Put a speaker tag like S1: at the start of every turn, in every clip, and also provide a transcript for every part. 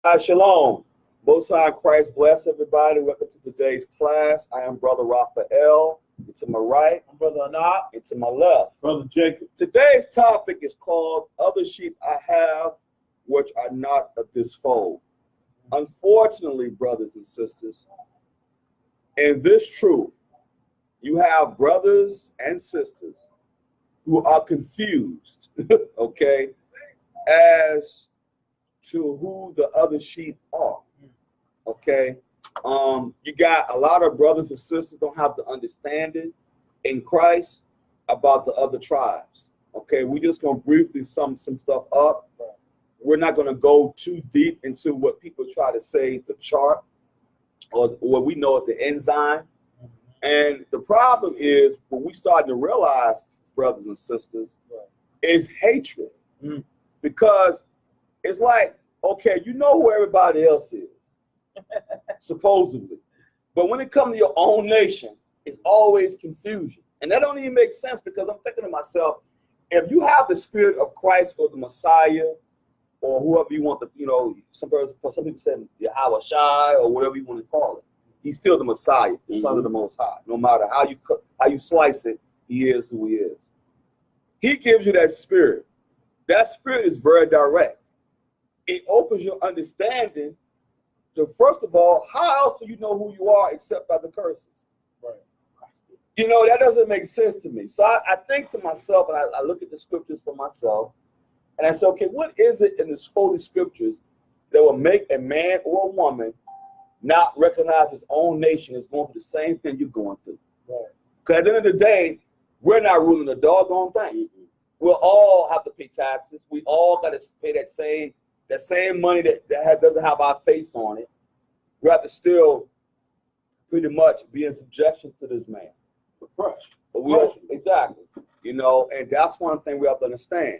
S1: Hi, shalom. Most High Christ bless everybody. Welcome to today's class. I am Brother Raphael. And to my right,
S2: I'm Brother Anat.
S1: and to my left,
S2: Brother Jacob.
S1: Today's topic is called Other Sheep I Have, Which Are Not of This Fold. Unfortunately, brothers and sisters, in this truth, you have brothers and sisters who are confused, okay, as to who the other sheep are. Okay. You got a lot of brothers and sisters don't have the understanding in Christ about the other tribes. Okay, we're just gonna briefly sum some stuff up. We're not gonna go too deep into what people try to say, the chart, or what we know as the enzyme. And the problem is what we starting to realize, brothers and sisters, is hatred. Because it's like, okay, you know who everybody else is, supposedly. But when it comes to your own nation, it's always confusion. And that don't even make sense, because I'm thinking to myself, if you have the spirit of Christ or the Messiah, or whoever you want to, some people say Yahweh Shai or whatever you want to call it, he's still the Messiah, the Son of the Most High. No matter how you slice it, he is who he is. He gives you that spirit. That spirit is very direct. It opens your understanding to, first of all, how else do you know who you are except by the curses? Right. That doesn't make sense to me. So I think to myself, and I look at the scriptures for myself, and I say, okay, what is it in the Holy Scriptures that will make a man or a woman not recognize his own nation is going through the same thing you're going through? Right. Because at the end of the day, we're not ruling a doggone thing. We'll all have to pay taxes. We all got to pay that same money that doesn't have our face on it. We have to still pretty much be in subjection to this man. Exactly. And that's one thing we have to understand.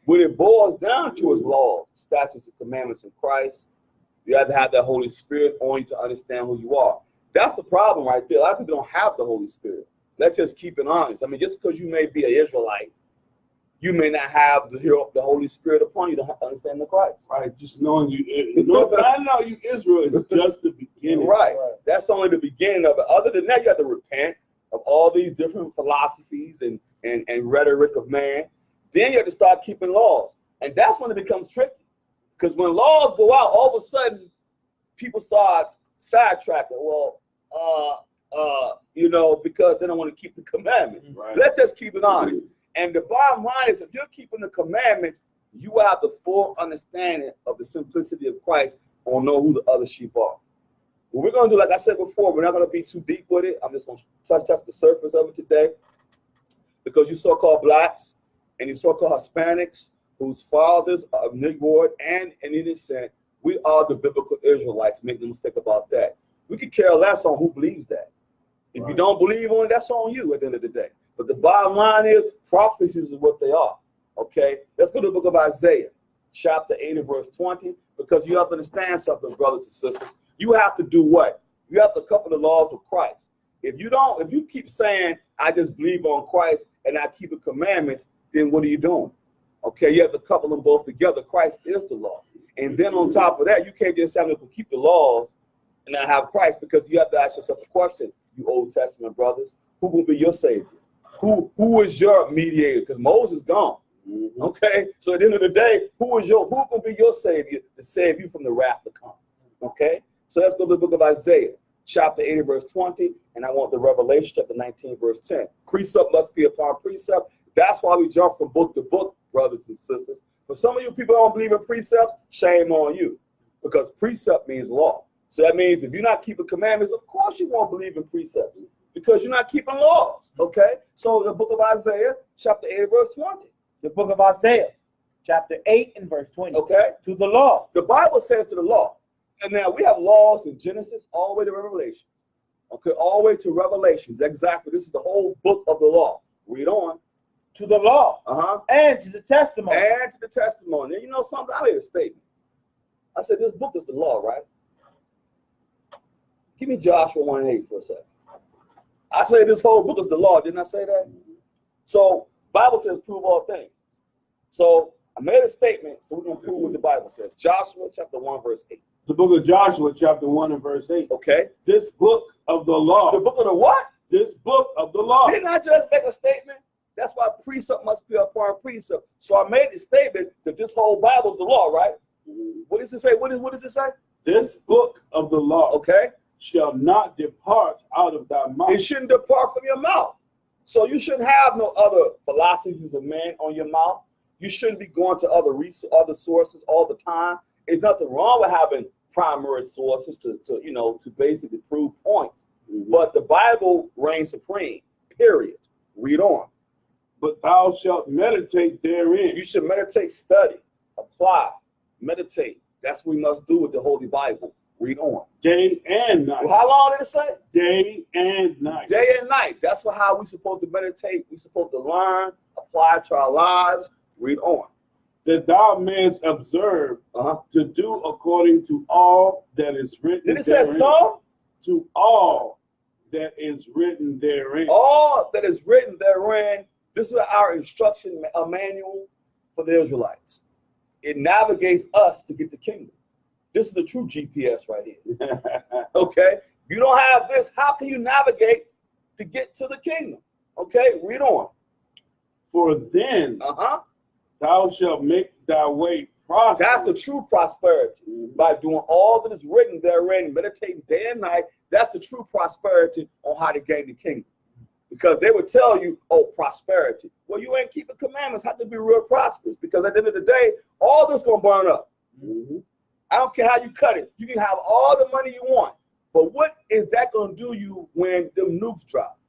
S1: What it boils down to is laws, statutes, and commandments in Christ. You have to have that Holy Spirit on you to understand who you are. That's the problem right there. A lot of people don't have the Holy Spirit. Let's just keep it honest. I mean, just because you may be an Israelite, you may not have the Holy Spirit upon you to understand the Christ.
S2: Right, just knowing you, finding out you Israel is just the beginning.
S1: Right, that's only the beginning of it. Other than that, you have to repent of all these different philosophies and rhetoric of man. Then you have to start keeping laws. And that's when it becomes tricky. Because when laws go out, all of a sudden, people start sidetracking. Well, because they don't want to keep the commandments. Right. Let's just keep it honest. And the bottom line is, if you're keeping the commandments, you have the full understanding of the simplicity of Christ or know who the other sheep are. What we're going to do, like I said before, we're not going to be too deep with it. I'm just going to touch the surface of it today. Because you so-called blacks and you so-called Hispanics, whose fathers are Negro and an innocent, we are the biblical Israelites. Make no mistake about that. We could care less on who believes that. If you don't believe on it, that's on you at the end of the day. But the bottom line is, prophecies is what they are. Okay? Let's go to the book of Isaiah, chapter 8 and verse 20, because you have to understand something, brothers and sisters. You have to do what? You have to couple the laws with Christ. If you keep saying, I just believe on Christ and I keep the commandments, then what are you doing? Okay, you have to couple them both together. Christ is the law. And then on top of that, you can't just have them keep the laws and not have Christ, because you have to ask yourself a question, you Old Testament brothers. Who will be your Savior? Who is your mediator? Because Moses is gone. Okay, so at the end of the day, who will be your Savior to save you from the wrath to come? Okay, so let's go to the book of Isaiah, chapter 8 verse 20, and I want the Revelation chapter 19 verse 10. Precept must be upon precept. That's why we jump from book to book, brothers and sisters. For some of you people don't believe in precepts, shame on you, because precept means law. So that means if you're not keeping commandments, of course you won't believe in precepts, because you're not keeping laws. Okay, so the book of Isaiah, chapter 8 verse 20.
S2: The book of Isaiah, chapter 8 and verse 20.
S1: Okay,
S2: to the law.
S1: The Bible says to the law. And now we have laws in Genesis all the way to Revelation. Okay, all the way to Revelations. Exactly. This is the whole book of the law. Read on.
S2: To the law. And to the testimony.
S1: And to the testimony. And you know something? I made a statement. I said, this book is the law, right? Give me Joshua 1:8 for a second. I said this whole book is the law. Didn't I say that? So Bible says prove all things. So I made a statement, so we're going to prove what the Bible says. Joshua chapter 1, verse 8.
S2: The book of Joshua, chapter 1 and verse 8.
S1: Okay.
S2: This book of the law.
S1: The book of the what?
S2: This book of the law.
S1: Didn't I just make a statement? That's why precept must be upon precept. So I made the statement that this whole Bible is the law, right? What does it say? What does it say?
S2: This book of the law,
S1: okay,
S2: shall not depart out of thy mouth.
S1: It shouldn't depart from your mouth. So you shouldn't have no other philosophies of man on your mouth. You shouldn't be going to other sources all the time. There's nothing wrong with having primary sources to basically prove points. But the Bible reigns supreme, period. Read on.
S2: But thou shalt meditate therein.
S1: You should meditate, study, apply, meditate. That's what we must do with the Holy Bible. Read on.
S2: Day and night.
S1: Well, how long did it say?
S2: Day and night.
S1: Day and night. That's how we're supposed to meditate. We're supposed to learn, apply it to our lives. Read on.
S2: That thou mayest observe to do according to all that is written
S1: therein. Did it say some?
S2: To all that is written therein.
S1: All that is written therein. This is our instruction manual for the Israelites. It navigates us to get the kingdom. This is the true GPS right here. Okay? If you don't have this, how can you navigate to get to the kingdom? Okay? Read on.
S2: For then thou shalt make thy way prosperous.
S1: That's the true prosperity. By doing all that is written therein, meditating day and night, that's the true prosperity on how to gain the kingdom. Because they would tell you, oh, prosperity. Well, you ain't keeping commandments. Have to be real prosperous. Because at the end of the day, all this going to burn up. I don't care how you cut it. You can have all the money you want. But what is that going to do you when them nukes drop?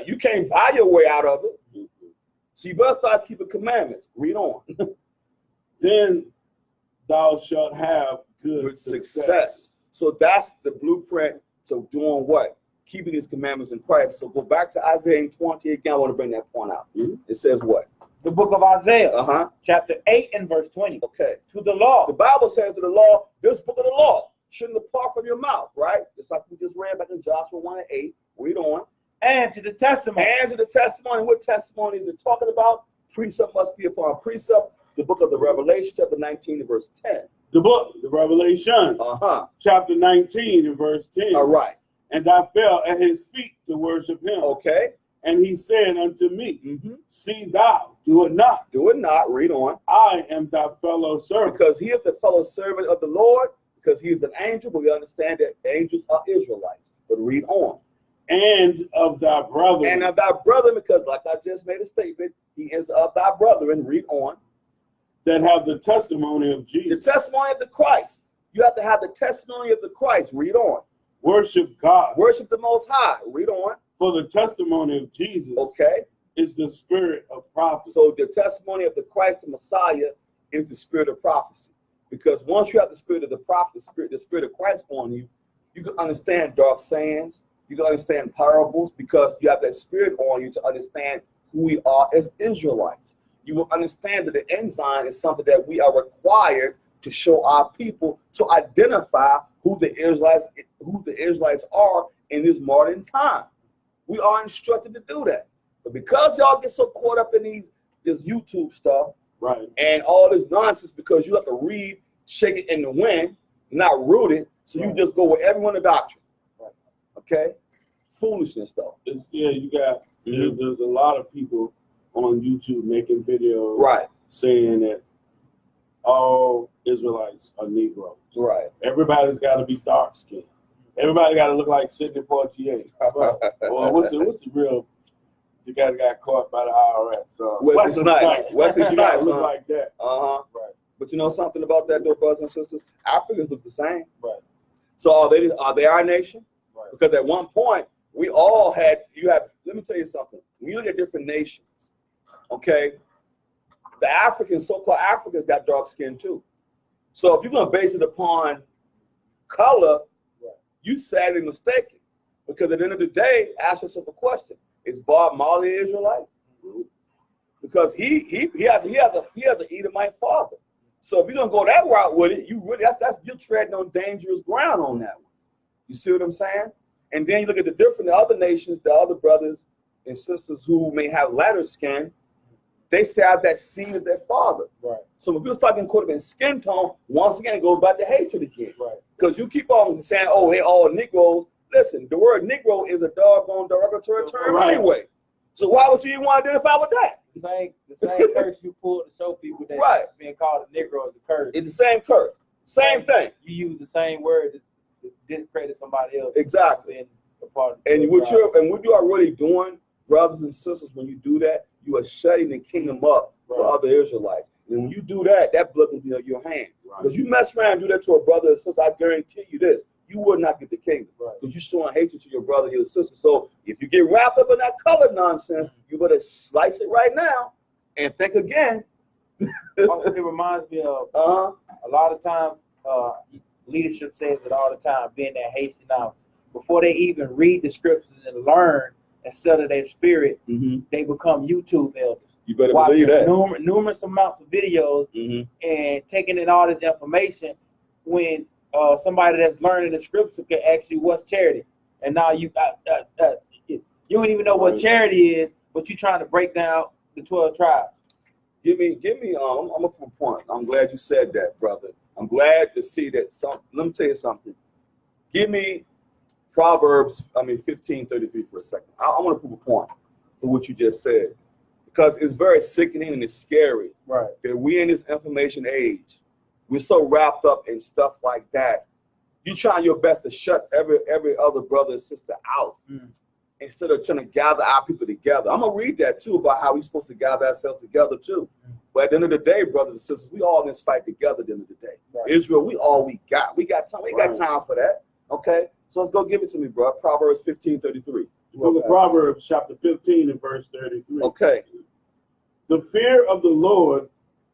S1: You can't buy your way out of it. So you better start keeping commandments. Read on.
S2: Then thou shalt have good success.
S1: So that's the blueprint to doing what? Keeping his commandments in Christ. So go back to Isaiah 20 again. I want to bring that point out. It says what?
S3: The book of Isaiah, chapter 8 and verse 20.
S1: Okay.
S3: To the law.
S1: The Bible says to the law, this book of the law shouldn't depart from your mouth, right? Just like we just read back in Joshua 1 and 8. Read on.
S3: And to the testimony.
S1: And to the testimony. What testimony is it talking about? Precept must be upon precept. The book of the Revelation, chapter 19 and verse 10.
S2: The book, the Revelation, chapter 19 and verse 10.
S1: All right.
S2: And I fell at his feet to worship him.
S1: Okay.
S2: And he said unto me, see thou, do it not.
S1: Do it not. Read on.
S2: I am thy fellow servant.
S1: Because he is the fellow servant of the Lord, because he is an angel, but we understand that angels are Israelites. But read on.
S2: And of thy brethren.
S1: And of thy brethren, because like I just made a statement, he is of thy brethren. Read on.
S2: That have the testimony of Jesus.
S1: The testimony of the Christ. You have to have the testimony of the Christ. Read on.
S2: Worship God.
S1: Worship the Most High. Read on.
S2: For the testimony of Jesus is the spirit of prophecy.
S1: So the testimony of the Christ, the Messiah, is the spirit of prophecy. Because once you have the spirit of the prophet, the spirit of Christ on you, you can understand dark sayings. You can understand parables because you have that spirit on you to understand who we are as Israelites. You will understand that the ensign is something that we are required to show our people to identify who the Israelites are in this modern time. We are instructed to do that. But because y'all get so caught up in this YouTube stuff and all this nonsense because you have to read, shake it in the wind, not root it, so you just go with everyone in the doctrine. Okay? Foolishness though.
S2: You got there's a lot of people on YouTube making videos saying that all Israelites are Negroes.
S1: Right.
S2: Everybody's got to be dark skinned. Everybody got to look like Sidney Poitier. Well, what's the real? The guy that got caught by the IRS.
S1: Wesley Snipes. Wesley Snipes
S2: look like that.
S1: Right. But you know something about that, though, brothers and sisters? Africans look the same. Right. So are they our nation? Right. Because at one point we all had. Let me tell you something. When you look at different nations, okay, the Africans, so-called Africans, got dark skin too. So if you're gonna base it upon color, you sadly mistaken. Because at the end of the day, ask yourself a question: is Bob Marley an Israelite? Because he has an Edomite father. So if you're gonna go that route with it, you're treading on dangerous ground on that one. You see what I'm saying? And then you look at the other nations, the other brothers and sisters who may have lighter skin, they still have that seed of their father.
S3: Right.
S1: So when people start getting caught up in skin tone, once again, it goes back to hatred again.
S3: Right.
S1: Because you keep on saying, oh, they all Negroes. Listen, the word Negro is a doggone derogatory term anyway. So why would you even want to identify with that?
S3: The same curse you pull to show people that being called a Negro is a curse.
S1: It's the same curse. Same thing.
S3: You use the same word to discredit somebody else.
S1: Exactly. And what you are really doing, brothers and sisters, when you do that, you are shutting the kingdom up for other Israelites. And when you do that, that blood will be on your hand. Because you mess around and do that to a brother and sister, I guarantee you this, you will not get the kingdom. Because you're showing hatred to your brother, your sister. So if you get wrapped up in that color nonsense, you better slice it right now and think again.
S3: It reminds me of a lot of times, leadership says it all the time, being that hasty now. Before they even read the scriptures and learn and settle their spirit, they become YouTube elders.
S1: You better believe that.
S3: Numerous amounts of videos and taking in all this information when somebody that's learning the scripture can ask you what's charity. And now you don't even know what charity is, but you're trying to break down the 12 tribes.
S1: Give me, I'm a full point. I'm glad you said that, brother. I'm glad to see that. Let me tell you something. Give me Proverbs, 15:33 for a second. I want to prove a point for what you just said. Because it's very sickening and it's scary that we in this information age, we're so wrapped up in stuff like that. You're trying your best to shut every other brother and sister out instead of trying to gather our people together. I'm going to read that too about how we're supposed to gather ourselves together too. But at the end of the day, brothers and sisters, we all in this fight together at the end of the day. Israel, we all we got. We got time. We ain't got time for that. Okay? So let's go give it to me, bro. Proverbs 15:33.
S2: The book of Proverbs, chapter 15 and verse 33.
S1: Okay.
S2: The fear of the Lord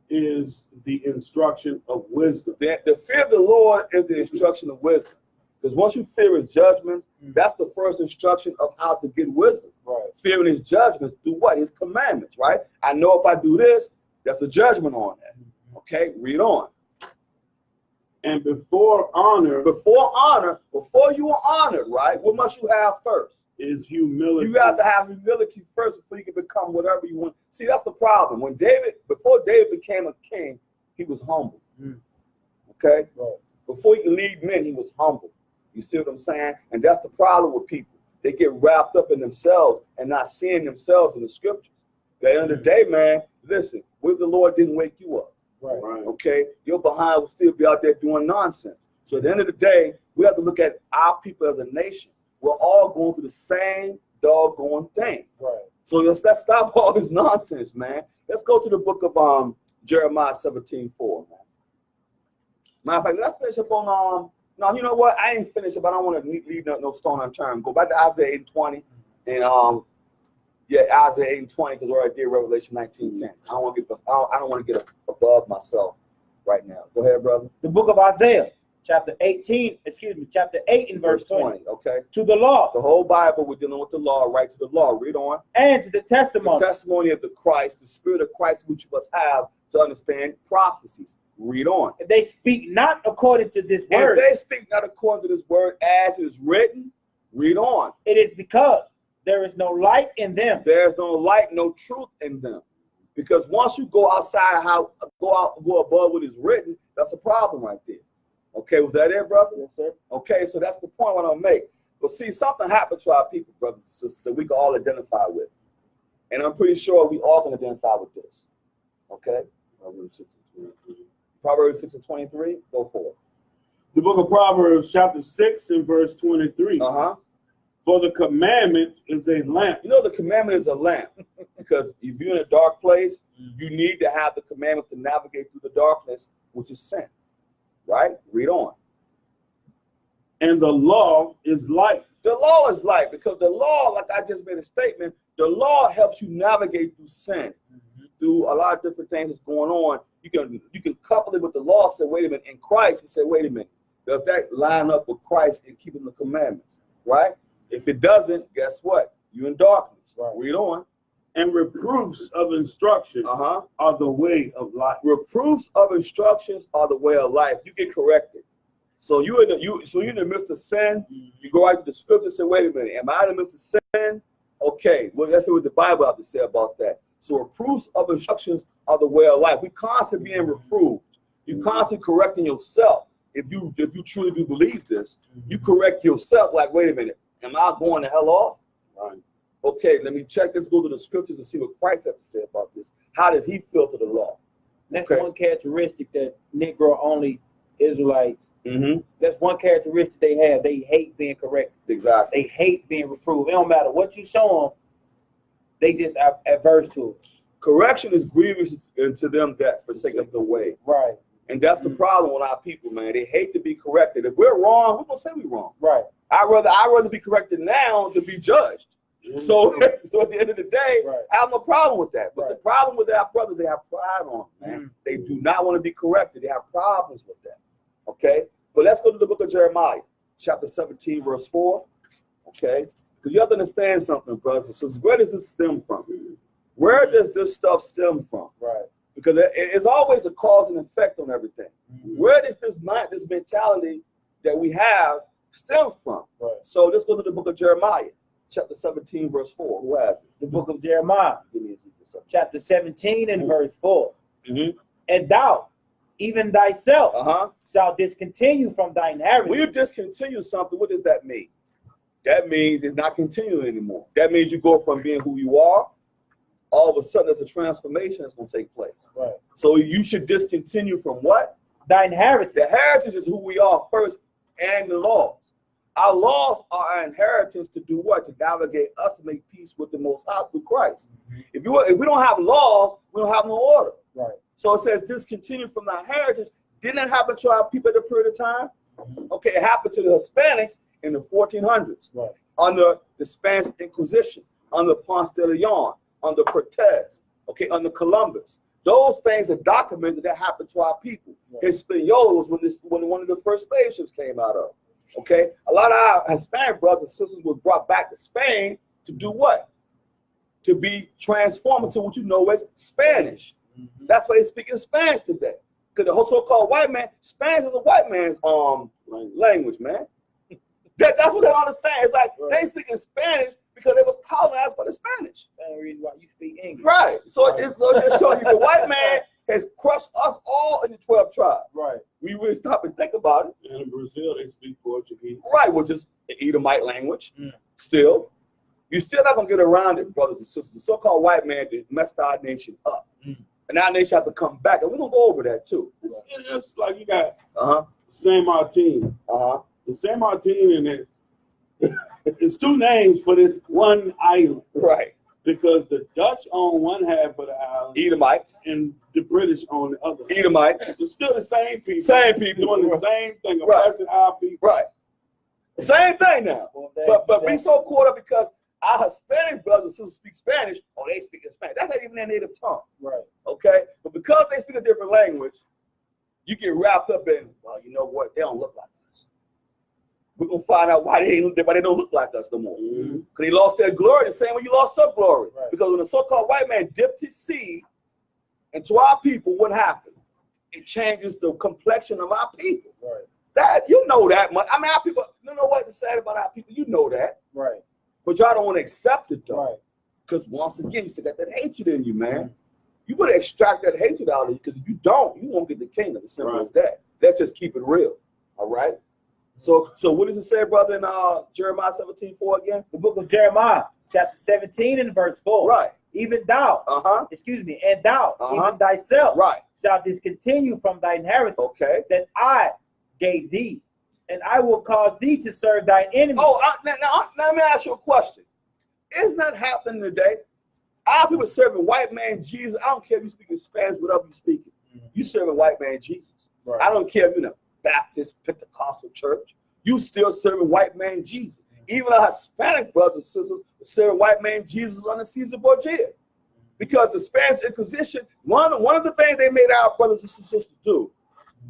S2: is the instruction of wisdom.
S1: The fear of the Lord is the instruction of wisdom. Because once you fear his judgments, that's the first instruction of how to get wisdom. Fearing his judgments, do what? His commandments, right? I know if I do this, that's a judgment on that. Okay, read on.
S2: And before
S1: you are honored, right? What must you have first?
S2: Is humility.
S1: You have to have humility first before you can become whatever you want. See, that's the problem. Before David became a king, he was humble. Okay? Before he could lead men, he was humble. You see what I'm saying? And that's the problem with people. They get wrapped up in themselves and not seeing themselves in the scriptures. At the end of the day, man, listen, what if the Lord didn't wake you up? Okay? Your behind will still be out there doing nonsense. So at the end of the day, we have to look at our people as a nation. We're all going through the same doggone thing. So let's stop all this nonsense, man. Let's go to the book of Jeremiah 17:4, man. Matter of fact, let's finish up on no, you know what? I ain't finished, but I don't want to leave no stone unturned. Go back to Isaiah 8:20 and Isaiah 8:20 because we already did Revelation 19:10. I don't want to get above myself right now. Go ahead, brother.
S3: The book of Isaiah. Chapter 8 and verse 20.
S1: Okay.
S3: To the law.
S1: The whole Bible, we're dealing with the law, right to the law. Read on.
S3: And to the testimony.
S1: The testimony of the Christ, the spirit of Christ, which you must have to understand prophecies. Read on.
S3: If they speak not according to this word.
S1: If they speak not according to this word as it is written, read on.
S3: It is because there is no light in them.
S1: There's no light, no truth in them. Because once you go outside, go above what is written, that's a problem right there. Okay, was that it, brother?
S3: Yes, sir.
S1: Okay, so that's the point I want to make. But see, something happened to our people, brothers and sisters, that we can all identify with. And I'm pretty sure we all can identify with this. Okay? Proverbs 6 and 23, go for it.
S2: The book of Proverbs, chapter 6 and verse 23. For the commandment is a lamp.
S1: You know, the commandment is a lamp. Because if you're in a dark place, you need to have the commandments to navigate through the darkness, which is sin. Right? Read on.
S2: And the law is light.
S1: The law is light because the law, like I just made a statement, the law helps you navigate through sin, through a lot of different things that's going on. You can couple it with the law, say, wait a minute, in Christ, and say, wait a minute, does that line up with Christ and keeping the commandments? Right? If it doesn't, guess what? You're in darkness. Read on.
S2: And reproofs of instruction are the way of life.
S1: Reproofs of instructions are the way of life. You get corrected. So you're in the midst of sin. You go out to the scripture and say, wait a minute, am I in the midst of sin? Okay, well, let's hear what the Bible has to say about that. So reproofs of instructions are the way of life. We constantly being reproved. You constantly correcting yourself. If you truly do believe this, you correct yourself. Like, wait a minute, am I going the hell off?
S2: Right.
S1: Okay, let me check. Let's go to the scriptures and see what Christ has to say about this. How does he feel to the law?
S3: That's one characteristic that Negro only Israelites. That's one characteristic they have. They hate being corrected.
S1: Exactly.
S3: They hate being reproved. It don't matter what you show them. They just adverse to it.
S1: Correction is grievous to them that forsake the way.
S3: Right.
S1: And that's the problem with our people, man. They hate to be corrected. If we're wrong, we're gonna say we're wrong.
S3: Right.
S1: I'd rather be corrected now than be judged. So at the end of the day, I have no problem with that. But the problem with our brothers, they have pride on them, man. They do not want to be corrected. They have problems with that. Okay? But let's go to the book of Jeremiah, chapter 17, verse 4. Okay? Because you have to understand something, brothers. So where does this stem from? Where does this stuff stem from?
S3: Right.
S1: Because it's always a cause and effect on everything. Where does this mentality that we have stem from?
S3: Right.
S1: So let's go to the book of Jeremiah, chapter 17, verse 4. Who has it?
S3: The book of Jeremiah, chapter 17 and verse 4. And thou, even thyself, shall discontinue from thine inheritance.
S1: When you discontinue something, what does that mean? That means it's not continuing anymore. That means you go from being who you are, all of a sudden there's a transformation that's going to take place.
S3: Right.
S1: So you should discontinue from what?
S3: Thine inheritance.
S1: The heritage is who we are first, and the laws. Our laws are our inheritance to do what? To navigate us to make peace with the Most High through Christ. If we don't have laws, we don't have no order.
S3: Right.
S1: So it says discontinue from thy heritage. Didn't that happen to our people at the period of time? Okay, it happened to the Hispanics in the 1400s.
S3: Right.
S1: Under the Spanish Inquisition, under Ponce de Leon, under Cortez, okay, under Columbus. Those things are documented that happened to our people.
S3: Right.
S1: Hispaniola was when one of the first slave ships came out of. Okay, a lot of our Hispanic brothers and sisters were brought back to Spain to do what? To be transformed into what you know as Spanish. That's why they speak in Spanish today. Because the whole so-called white man, Spanish is a white man's language, man. That's what they understand. It's like they speak in Spanish because they was colonized by the Spanish.
S3: Same reason why you speak English.
S1: Right. So it's just showing you the white man has crushed us all in the 12 tribes.
S3: Right.
S1: We really stop and think about it.
S2: And in Brazil, they speak Portuguese.
S1: Right, which is the Edomite language. Still, you're still not gonna get around it, brothers and sisters. The so-called white man messed our nation up, and our nation have to come back, and we're gonna go over that too.
S2: It's like you got Saint Martin. The Saint Martin in it. It's two names for this one island.
S1: Right.
S2: Because the Dutch own one half of the island,
S1: Edomites, and
S2: the British own the other.
S1: Edomites.
S2: It's still the same people.
S1: Same people
S2: doing the same thing. Oppressing our people.
S1: Right. Same thing now. But be so caught up because our Hispanic brothers who speak Spanish, they speak in Spanish. That's not even their native tongue.
S3: Right.
S1: Okay? But because they speak a different language, you get wrapped up in, well, you know what? They don't look like us. We're going to find out why they don't look like us no more. Because they lost their glory the same way you lost your glory. Right. Because when the so-called white man dipped his seed into our people, what happened? It changes the complexion of our people.
S3: Right.
S1: That, you know that much. I mean, our people, you know what's sad about our people? You know that.
S3: Right.
S1: But y'all don't want to accept it, though.
S3: Right.
S1: Because once again, you still got that hatred in you, man. You better extract that hatred out of you, because if you don't, you won't get the kingdom. As simple as that. Let's just keep it real. All right? So what does it say, brother, in Jeremiah 17:4 again?
S3: The book of Jeremiah, chapter 17 and verse 4.
S1: Right.
S3: Even thou, and thou, even thyself, shalt discontinue from thy inheritance that I gave thee, and I will cause thee to serve thine enemies.
S1: Now let me ask you a question. Isn't that happening today? Our people serving white man Jesus. I don't care if you speak in Spanish, whatever you speaking. You serving white man Jesus. Right. I don't care if you're in a Baptist, Pentecostal church. You still serving white man Jesus. Even our Hispanic brothers and sisters serving white man Jesus under Caesar Borgia. Because the Spanish Inquisition, one of the things they made our brothers and sisters do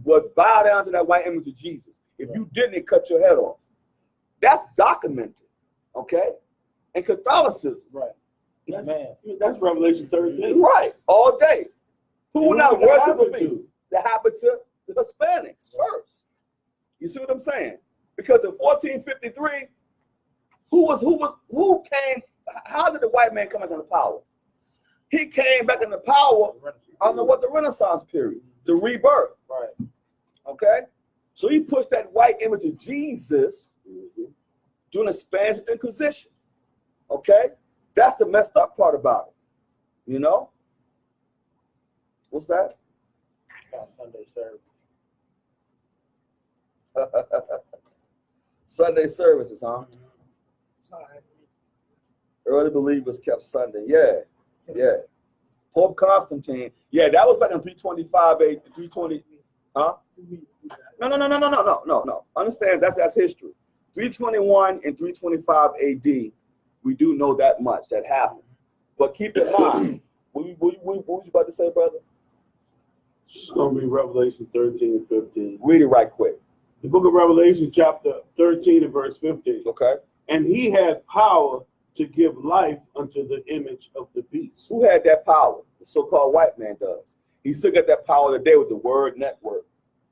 S1: was bow down to that white image of Jesus. If you didn't, it cut your head off. That's documented, okay? And Catholicism.
S3: Right.
S2: That's Revelation 13.
S1: Right, all day. Who would not worship the beast? That happened to the Hispanics first. You see what I'm saying? Because in 1453, who came? How did the white man come into power? He came back into power under what the Renaissance period, the rebirth.
S3: Right.
S1: Okay? So he pushed that white image of Jesus during the Spanish Inquisition. Okay? That's the messed up part about it. You know? What's that?
S3: Sunday service.
S1: Sunday services, huh? Early believers kept Sunday. Yeah. Yeah. Pope Constantine. Yeah, that was back in 325 AD, 320. Huh? No. Understand that's history. 321 and 325 AD. We do know that much. That happened. But keep in mind, what was you about to say, brother?
S2: It's going to be Revelation 13 and 15.
S1: Read it right quick.
S2: The book of Revelation, chapter 13 and verse 15.
S1: Okay.
S2: And he had power to give life unto the image of the beast.
S1: Who had that power? The so-called white man does. He still got that power today with the Word Network,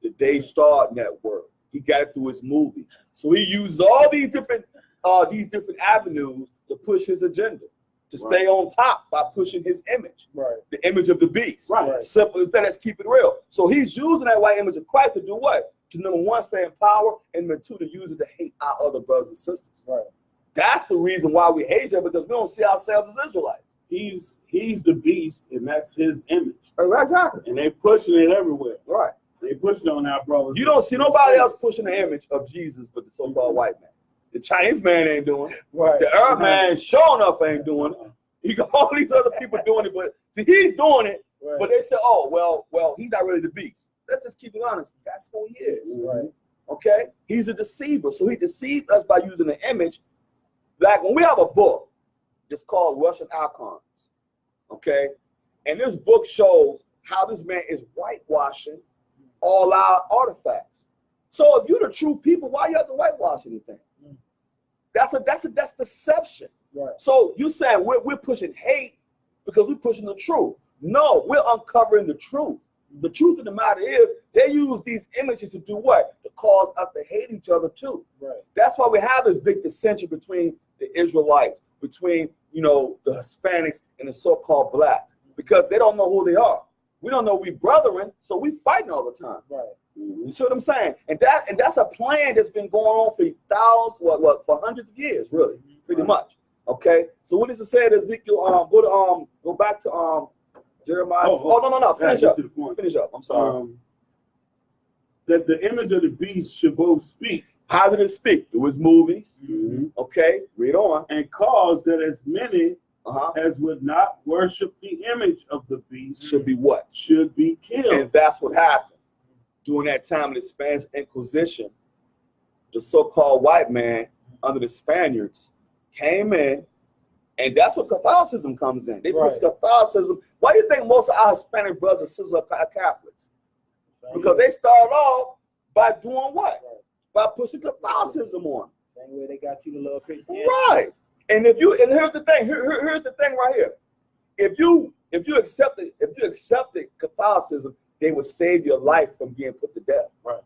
S1: the Daystar Network. He got it through his movies. So he used all these different avenues to push his agenda, to stay on top by pushing his image, the image of the beast.
S2: Right.
S1: Simple as that. Let's keep it real. So he's using that white image of Christ to do what? To number one, stay in power, and number two, to use it to hate our other brothers and sisters.
S3: Right.
S1: That's the reason why we hate him, because we don't see ourselves as Israelites.
S2: He's the beast, and that's his image.
S1: Exactly.
S2: And they pushing it everywhere.
S1: Right.
S2: They pushing it on our brothers.
S1: You don't see nobody else pushing the image of Jesus but the so-called white man. The Chinese man ain't doing it.
S3: Right.
S1: The Arab man, sure enough, ain't doing it. You got all these other people doing it, but see, he's doing it.
S3: Right.
S1: But they say, oh, well, he's not really the beast. Let's just keep it honest. That's who he is.
S3: Right.
S1: Okay? He's a deceiver. So he deceived us by using the image. Like when we have a book, it's called Russian Icons. Okay? And this book shows how this man is whitewashing all our artifacts. So if you're the true people, why you have to whitewash anything? That's deception.
S3: Right.
S1: So you saying we're pushing hate because we're pushing the truth. No, we're uncovering the truth. The truth of the matter is they use these images to do what? To cause us to hate each other too.
S3: Right.
S1: That's why we have this big dissension between the Israelites, between the Hispanics and the so-called blacks, because they don't know who they are. We don't know we brethren, so we fighting all the time.
S3: Right.
S1: You see what I'm saying? And that's a plan that's been going on for thousands, for hundreds of years, really, pretty much. Okay. So what does it say in Ezekiel? Go back to Jeremiah. No. Finish up. I'm sorry.
S2: That the image of the beast should both speak.
S1: How did it speak? Through his movies.
S2: Mm-hmm.
S1: Okay. Read on.
S2: And cause that as many as would not worship the image of the beast
S1: should be what?
S2: Should be killed.
S1: And that's what happened. During that time of the Spanish Inquisition, the so-called white man under the Spaniards came in, and that's what Catholicism comes in. They push Catholicism. Why do you think most of our Hispanic brothers and sisters are Catholics? Because they started off by doing what? By pushing Catholicism on.
S3: Same way they got you to love Christianity.
S1: Right. And here's the thing. Here's the thing right here. If you accepted Catholicism, they would save your life from being put to death.
S2: Right.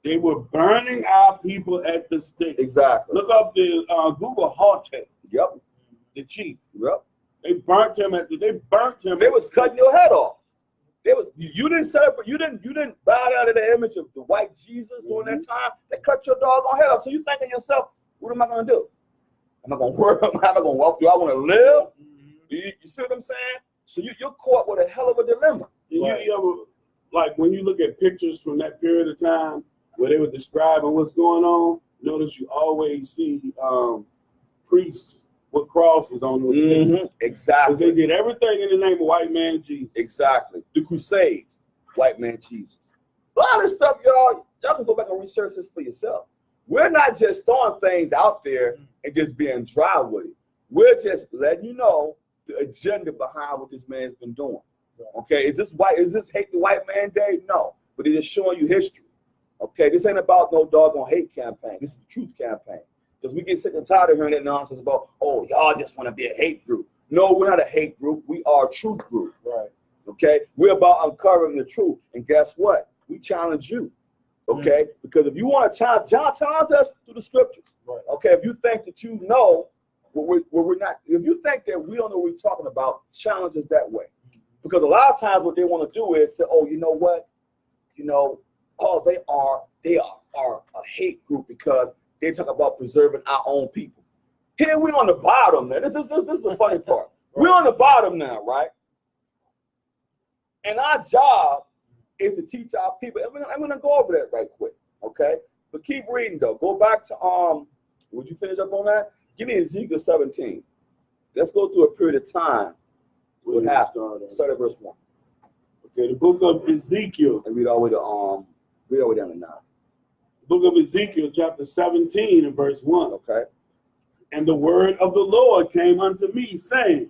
S2: They were burning our people at the stake.
S1: Exactly.
S2: Look up the Google Hortet.
S1: Yep.
S2: The chief.
S1: Yep.
S2: They burnt him
S1: They was cutting your head off. You didn't celebrate. You didn't bow down to the image of the white Jesus during that time. They cut your doggone head off. So you thinking yourself, what am I gonna do? Am I gonna work? Am I gonna walk? Do I want to live? You see what I'm saying? So you're caught with a hell of a dilemma.
S2: You ever, like when you look at pictures from that period of time where they were describing what's going on, notice you always see priests with crosses on those pictures.
S1: Exactly.
S2: They did everything in the name of white man Jesus.
S1: Exactly. The Crusades, white man Jesus. A lot of this stuff, y'all can go back and research this for yourself. We're not just throwing things out there and just being dry with it. We're just letting you know the agenda behind what this man's been doing. Okay, is this hate the white man day? No, but it is showing you history. Okay, this ain't about no doggone hate campaign. This is the truth campaign. Because we get sick and tired of hearing that nonsense about, oh, y'all just want to be a hate group. No, we're not a hate group. We are a truth group. Right. Okay, we're about uncovering the truth. And guess what? We challenge you. Okay, because if you want to challenge us through the scriptures. Right. Okay, if you think that you know we're not. If you think that we don't know what we're talking about, challenge us that way. Because a lot of times what they want to do is say, oh, you know what? Oh, they are a hate group because they talk about preserving our own people. Here we're on the bottom, man. This is the funny part. We're on the bottom now, right? And our job is to teach our people. I'm gonna go over that right quick, okay? But keep reading though. Go back to would you finish up on that? Give me Ezekiel 17. Let's go through a period of time. What happened? Start at verse 1.
S2: Okay, the book of Ezekiel.
S1: And read all the way down to 9.
S2: The book of Ezekiel, chapter 17 and verse 1.
S1: Okay.
S2: And the word of the Lord came unto me, saying,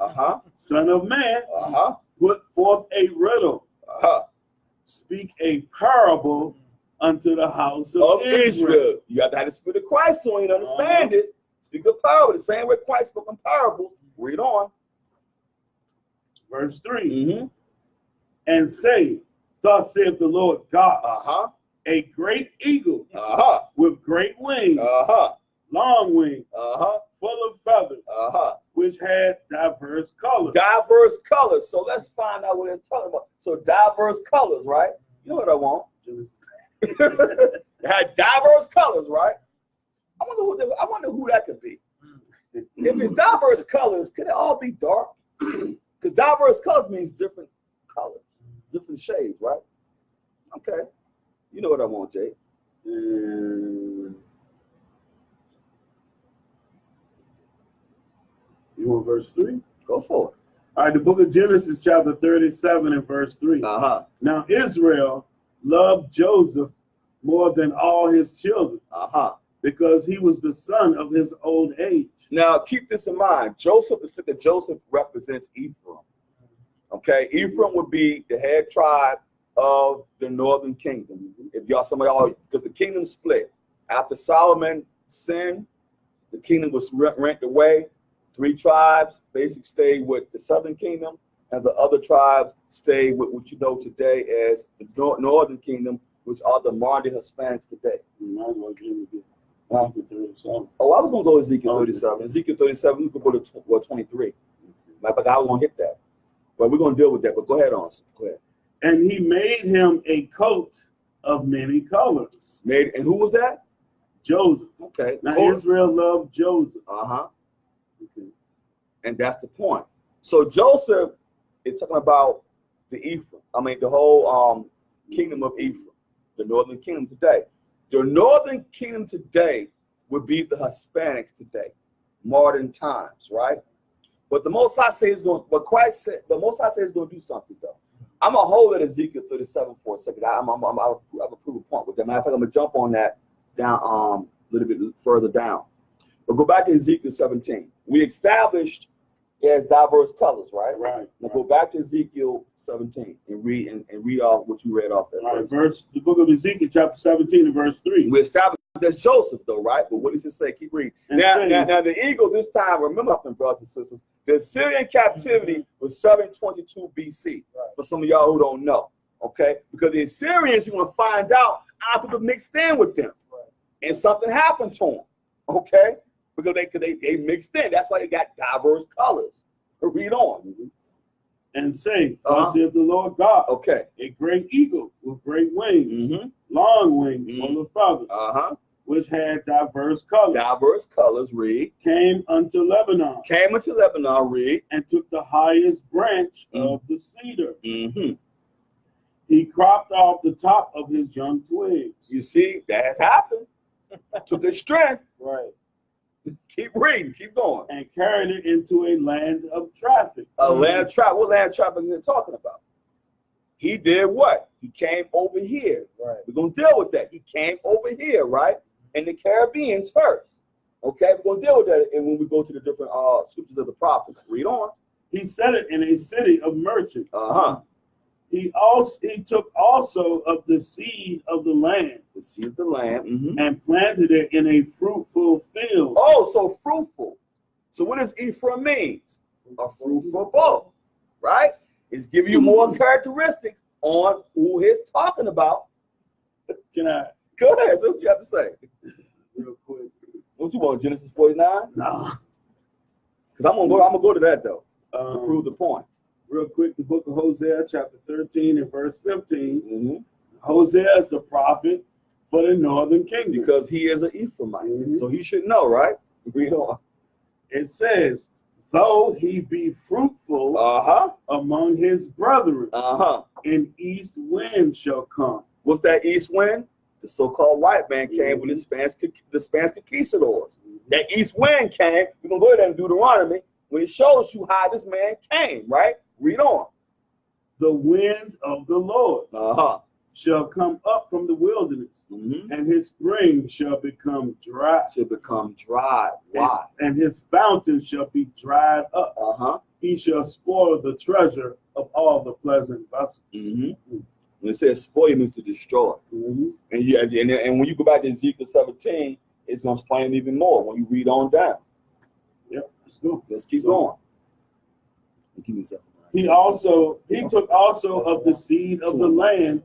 S2: Son of man, put forth a riddle, speak a parable unto the house of Israel.
S1: You have to have the spirit of Christ so you can understand it. Speak a parable, the same way Christ spoke in parables. Read on.
S2: Verse 3. And say, thus saith the Lord God, a great eagle with great wings, long wings, full of feathers, which had diverse colors.
S1: Diverse colors. So let's find out what it's talking about. So diverse colors, right? You know what I want? It had diverse colors, right? I wonder who that could be. If it's diverse colors, could it all be dark? Because diverse colors means different colors, different shades, right? Okay. You know what I want, Jay.
S2: You want verse 3?
S1: Go for it.
S2: All right, the book of Genesis, chapter 37 and verse 3. Now Israel loved Joseph more than all his children, because he was the son of his old age.
S1: Now keep this in mind. Joseph represents Ephraim. Okay, Ephraim would be the head tribe of the northern kingdom. If some of y'all, because the kingdom split after Solomon sinned, the kingdom was rent away. 3 tribes basically stayed with the southern kingdom, and the other tribes stayed with what you know today as the northern kingdom, which are the modern Hispanics today.
S2: You might as well give me Ezekiel 37.
S1: Oh, I was going to go Ezekiel 37. Ezekiel 37, we could go to 23. Matter of fact, I was going to hit that. But we're going to deal with that. But go ahead on. Go ahead.
S2: And he made him a coat of many colors.
S1: And who was that?
S2: Joseph.
S1: Okay.
S2: Now Israel loved Joseph.
S1: Okay. And that's the point. So Joseph is talking about the whole kingdom of Ephraim, the northern kingdom today. The northern kingdom today would be the Hispanics today, modern times, right? But the Most High says the Most High says is going to do something though. I'm gonna hold at Ezekiel 37 for a second. I'll prove a point with that. Matter of fact, I'm gonna jump on that down a little bit further down. But go back to Ezekiel 17. We established it has diverse colors, right?
S2: Right.
S1: Now go back to Ezekiel 17 and read off what you read off there.
S2: All right, the book of Ezekiel, chapter 17 and verse 3.
S1: We established that's Joseph, though, right? But what does it say? Keep reading. Now, the eagle this time, remember, brothers and sisters, the Assyrian captivity was 722 BC. For some of y'all who don't know, okay? Because the Assyrians, you're going to find out, our people mixed in with them. And something happened to them, okay? Because they mixed in. That's why they got diverse colors. Read on.
S2: And say, thus saith the Lord God,
S1: okay,
S2: a great eagle with great wings, long wings, full of feathers, which had diverse colors.
S1: Diverse colors, read.
S2: Came unto Lebanon.
S1: Read.
S2: And took the highest branch of the cedar. He cropped off the top of his young twigs.
S1: You see, that has happened. Took his strength.
S2: Right.
S1: Keep reading, keep going.
S2: And carried it into a land of traffic.
S1: Land of traffic. What land of traffic is it talking about? He did what? He came over here.
S2: Right.
S1: We're going to deal with that. He came over here, right? In the Caribbeans first. Okay, we're going to deal with that. And when we go to the different scriptures of the prophets, read on.
S2: He set it in a city of merchants. He took also of the seed of the land.
S1: The seed of the land.
S2: And planted it in a fruitful field.
S1: Oh, so fruitful. So what does Ephraim mean? A fruitful bow, right? It's giving you more characteristics on who he's talking about.
S2: Can I?
S1: Go ahead. So what you have to say?
S2: Real quick.
S1: What you want, Genesis 49?
S2: No.
S1: Because I'm gonna go to that though to prove the point.
S2: Real quick, the book of Hosea, chapter 13 and verse 15.
S1: Mm-hmm.
S2: Hosea is the prophet for the northern kingdom.
S1: Because he is an Ephraimite. So he should know, right? Read on.
S2: It says, though he be fruitful among his brethren, an east wind shall come.
S1: What's that east wind? The so-called white man came with the Spanish conquistadors. That east wind came. We're going to go there in Deuteronomy when it shows you how this man came, right? Read on.
S2: The wind of the Lord shall come up from the wilderness, and his spring shall become dry.
S1: Why?
S2: And his fountain shall be dried up. He shall spoil the treasure of all the pleasant vessels.
S1: When it says spoil, it means to destroy. And when you go back to Ezekiel 17, it's going to explain even more when you read on down.
S2: Yep, let's go.
S1: Let's keep going.
S2: He took also of the seed of the land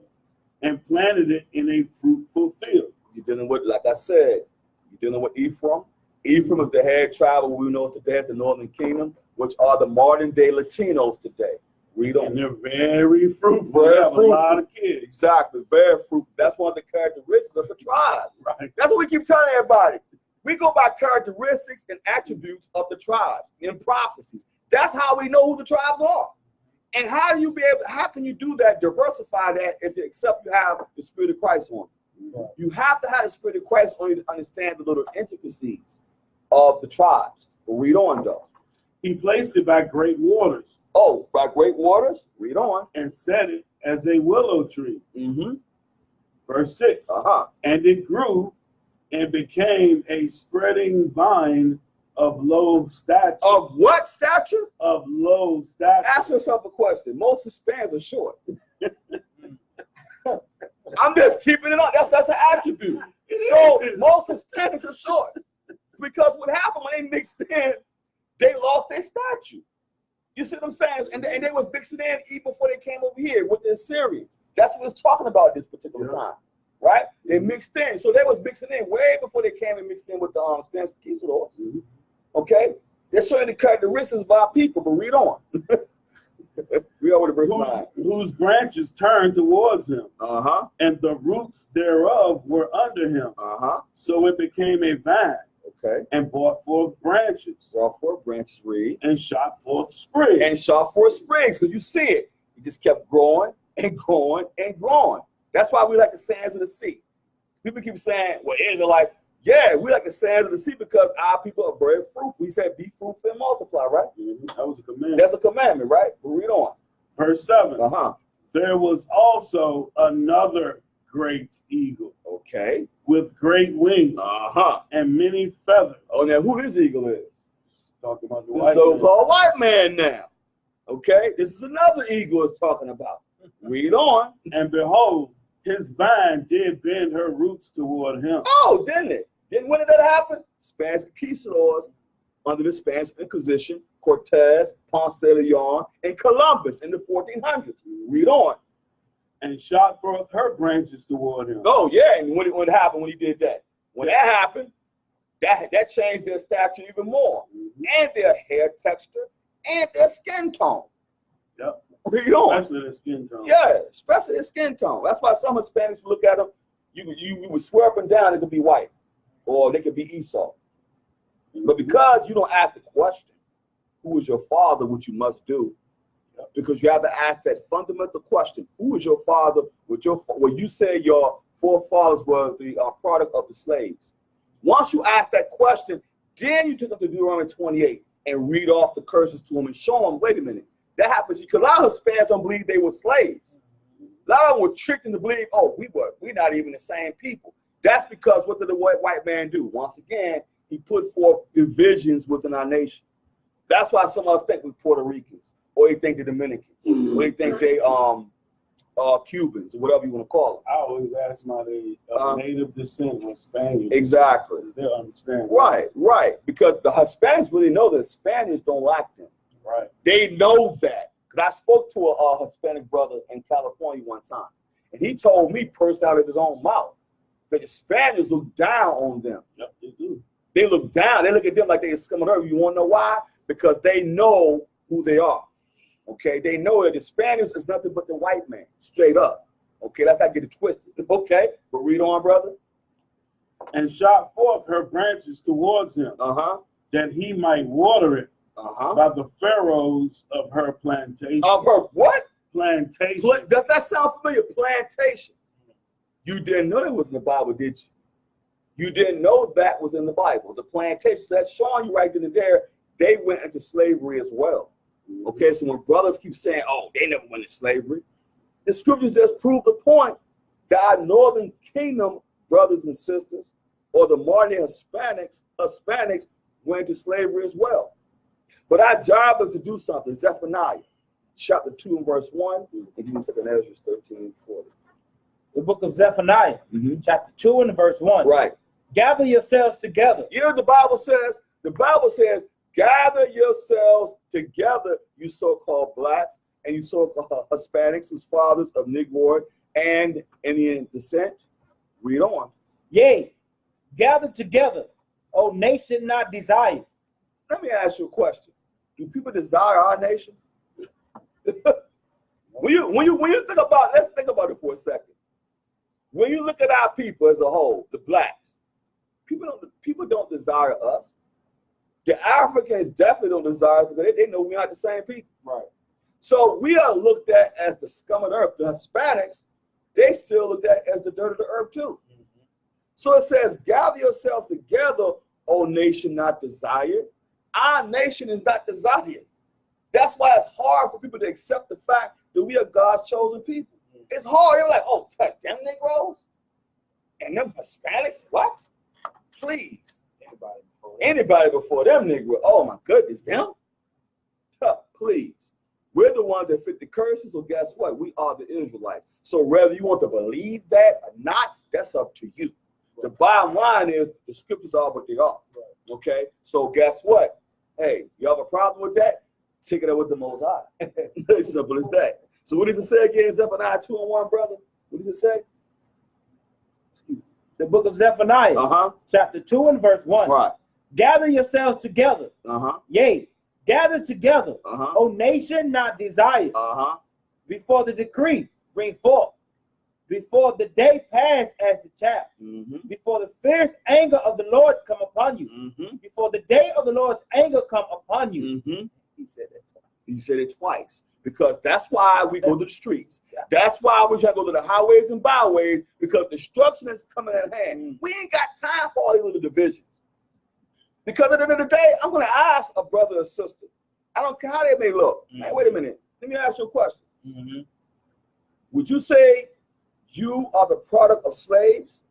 S2: and planted it in a fruitful field.
S1: You're dealing with, like I said, you're dealing with Ephraim. Ephraim is the head tribe of what we know today as the Northern Kingdom, which are the modern day Latinos today. Read on.
S2: And they're very fruitful. They have a lot of kids.
S1: Exactly, very fruitful. That's one of the characteristics of the tribes.
S2: Right.
S1: That's what we keep telling everybody. We go by characteristics and attributes of the tribes in prophecies. That's how we know who the tribes are. And how can you do that, diversify that, except you have the Spirit of Christ on you? Right. You have to have the Spirit of Christ on you to understand the little intricacies of the tribes. But read on, though.
S2: He placed it by great waters.
S1: Oh, by great waters? Read on.
S2: And set it as a willow tree. Verse 6. And it grew and became a spreading vine of low stature.
S1: Of what stature?
S2: Of low stature.
S1: Ask yourself a question. Most Hispanics are short. I'm just keeping it on. That's an attribute. So most Hispanics are short. Because what happened when they mixed in, they lost their stature. You see what I'm saying? And they was mixing in even before they came over here with the Assyrians. That's what it's talking about this particular time. Right? They mixed in. So they was mixing in way before they came and mixed in with the Spanish conquistadors. Okay? They're showing the characteristics of our people, but read on. We are with verse 9.
S2: Whose branches turned towards him, and the roots thereof were under him. So it became a vine.
S1: Okay.
S2: And brought forth branches.
S1: Brought forth branches, read.
S2: And shot forth sprigs.
S1: And shot forth sprigs. Because you see it. It just kept growing and growing and growing. That's why we like the sands of the sea. People keep saying, well, Israelites, yeah, we like the sands of the sea because our people are very fruitful. He said, be fruitful and multiply, right?
S2: That was a commandment.
S1: That's a commandment, right? But read on.
S2: Verse 7. There was also another great eagle.
S1: Okay.
S2: With great wings. And many feathers.
S1: Oh, now who this eagle is?
S2: Talking about the
S1: so-called white man now. Okay. This is another eagle it's talking about. Read on.
S2: And behold, his vine did bend her roots toward him.
S1: Oh, didn't it? When did that happen? Spanish conquistadors under the Spanish Inquisition, Cortez, Ponce de Leon, and Columbus in the 1400s. Read on.
S2: And shot forth her branches toward him.
S1: Oh, yeah. And what happened when he did that? When that happened, that changed their stature even more. And their hair texture and their skin tone.
S2: Yep.
S1: Read on.
S2: Especially their skin tone.
S1: Yeah, especially their skin tone. That's why some Hispanics look at them, you would swear up and down they could be white. Or they could be Esau. But because you don't ask the question, who is your father, which you must do, because you have to ask that fundamental question: who is your father? When you say your forefathers were the product of the slaves. Once you ask that question, then you took them to Deuteronomy 28 and read off the curses to them and show them, wait a minute, that happens because a lot of Hispanics don't believe they were slaves. A lot of them were tricked into believing, oh, we're not even the same people. That's because what did the white man do? Once again, he put forth divisions within our nation. That's why some of us think we're Puerto Ricans. Or you think they're Dominicans, or you think they Cubans, or whatever you want to call them.
S2: I always ask my native descent or Spaniards.
S1: Exactly.
S2: They'll understand.
S1: Right. Because the Hispanics really know that Spaniards don't like them.
S2: Right.
S1: They know that. Because I spoke to a Hispanic brother in California one time, and he told me, pursed out of his own mouth, that the Spaniards look down on them.
S2: Yep, they do.
S1: They look down. They look at them like they're scum of the earth. You want to know why? because they know who they are. Okay, they know that the Spaniards is nothing but the white man, straight up. Okay, let's not get it twisted. Okay, but read on, brother.
S2: And shot forth her branches towards him, that he might water it by the furrows of her plantation.
S1: Of her what?
S2: Plantation.
S1: Does that sound familiar? Plantation. You didn't know that was in the Bible, did you? You didn't know that was in the Bible. The plantation. So that's showing you right then and there, they went into slavery as well. Okay, so when brothers keep saying, oh, they never went into slavery, the scriptures just prove the point that our northern kingdom brothers and sisters, or the modern Hispanics went into slavery as well. But our job is to do something. Zephaniah, chapter 2 and verse 1, and give me 2 Ezra 13:40.
S3: The book of Zephaniah, chapter 2 and verse 1.
S1: Right.
S3: Gather yourselves together.
S1: You know what the Bible says? The Bible says, gather yourselves together, you so-called blacks and you so-called Hispanics whose fathers of Negro and Indian descent. Read on.
S3: Yea, gather together, O nation not desired.
S1: Let me ask you a question. Do people desire our nation? when you think about, let's think about it for a second. When you look at our people as a whole, the blacks, people don't desire us. The Africans definitely don't desire us because they know we're not the same people.
S3: Right.
S1: So we are looked at as the scum of the earth. The Hispanics, they still looked at as the dirt of the earth too. So it says, gather yourselves together, O nation not desired. Our nation is not desired. That's why it's hard for people to accept the fact that we are God's chosen people. It's hard. They're like, oh, them Negroes and them Hispanics, what? Please. Anybody before them Negro. Oh my goodness, them? Please. We're the ones that fit the curses, so guess what? We are the Israelites. So whether you want to believe that or not, that's up to you. The bottom line is the scriptures are what they are. Okay? So guess what? Hey, you have a problem with that? Take it up with the Most High. As simple as that. So what does it say again? Zephaniah 2 and 1, brother? What does it say?
S3: The book of Zephaniah, chapter 2 and verse 1.
S1: Right.
S3: Gather yourselves together. Yea, gather together, O nation not desired. Before the decree bring forth, before the day pass as the chaff, before the fierce anger of the Lord come upon you, before the day of the Lord's anger come upon you. He said that twice.
S1: He said it twice. Because that's why we go to the streets. That's why we try to go to the highways and byways, because destruction is coming at hand. We ain't got time for all these little divisions. Because at the end of the day, I'm going to ask a brother or sister. I don't care how they may look. Man, wait a minute. Let me ask you a question. Would you say you are the product of slaves?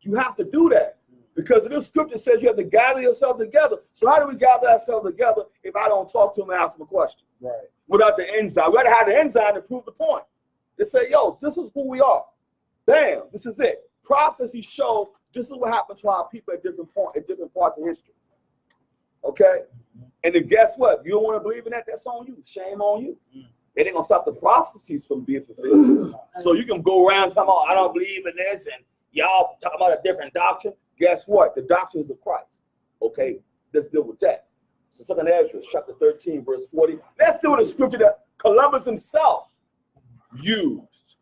S1: You have to do that. Because this scripture says you have to gather yourself together. So how do we gather ourselves together if I don't talk to them and ask them a question?
S3: Right.
S1: Without the enzyme. We got to have the enzyme to prove the point. They say, yo, this is who we are. Bam, this is it. Prophecy show this is what happened to our people at different parts of history. Okay? And then guess what? You don't want to believe in that, that's on you. Shame on you. It ain't gonna stop the prophecies from being fulfilled. So you can go around talking about, I don't believe in this, and y'all talking about a different doctrine. Guess what? The doctrine is of Christ. Okay? Let's deal with that. So 2 Ezra, chapter 13, verse 40. Let's deal with the scripture that Columbus himself used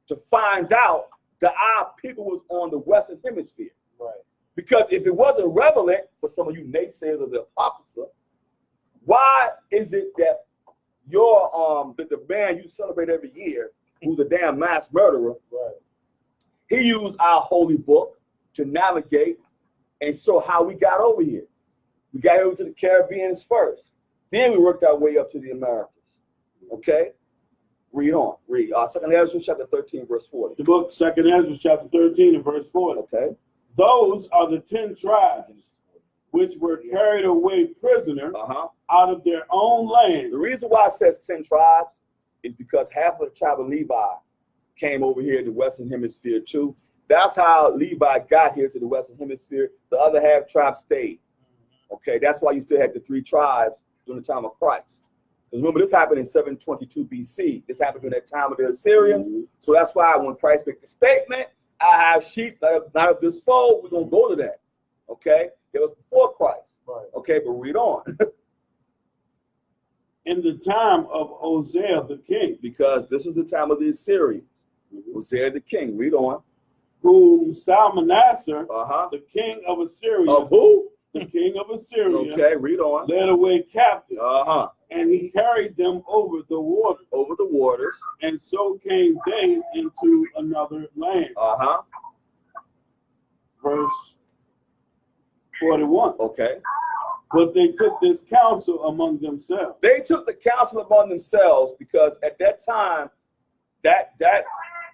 S1: to find out that our people was on the Western Hemisphere.
S3: Right.
S1: Because if it wasn't relevant for some of you naysayers of the Apocrypha, why is it that your the man you celebrate every year, who's a damn mass murderer, he used our holy book to navigate and show how we got over here. We got over to the Caribbeans first. Then we worked our way up to the Americas. Okay? Read on. Read. 2 Ezra chapter 13, verse 40.
S2: The book 2 Ezra chapter 13 and verse 40.
S1: Okay.
S2: Those are the 10 tribes which were carried away prisoner out of their own land.
S1: The reason why it says 10 tribes is because half of the tribe of Levi came over here to the Western Hemisphere too. That's how Levi got here to the Western Hemisphere. The other half tribe stayed. Okay, that's why you still had the 3 tribes during the time of Christ. Because remember, this happened in 722 BC. This happened during that time of the Assyrians. So that's why when Christ made the statement, I have sheep not of this fold, we're going to go to that. Okay, it was before Christ.
S3: Right.
S1: Okay, but read on.
S2: in the time of Hosea the king,
S1: because this is the time of the Assyrians. Hosea the king. Read on.
S2: whom Salmanassar,
S1: Uh-huh.
S2: the king of Assyria,
S1: Of who?
S2: the king of Assyria,
S1: Okay, read on.
S2: led away captive,
S1: Uh-huh.
S2: and he carried them over the waters,
S1: Over the waters.
S2: and so came they into another land.
S1: Uh-huh.
S2: Verse 41.
S1: Okay.
S2: But they took this counsel among themselves.
S1: They took the counsel among themselves because at that time, that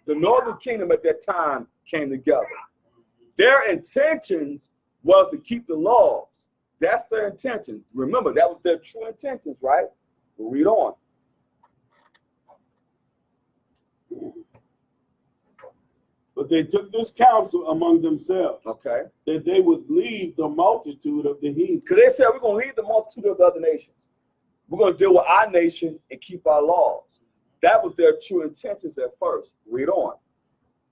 S1: the northern kingdom at that time came together. Their intentions was to keep the laws. That's their intention. Remember, that was their true intentions, right? We'll read on.
S2: But they took this counsel among themselves,
S1: Okay.
S2: that they would leave the multitude of the heathen.
S1: Because they said we're going to leave the multitude of the other nations. We're going to deal with our nation and keep our laws. That was their true intentions at first. Read on.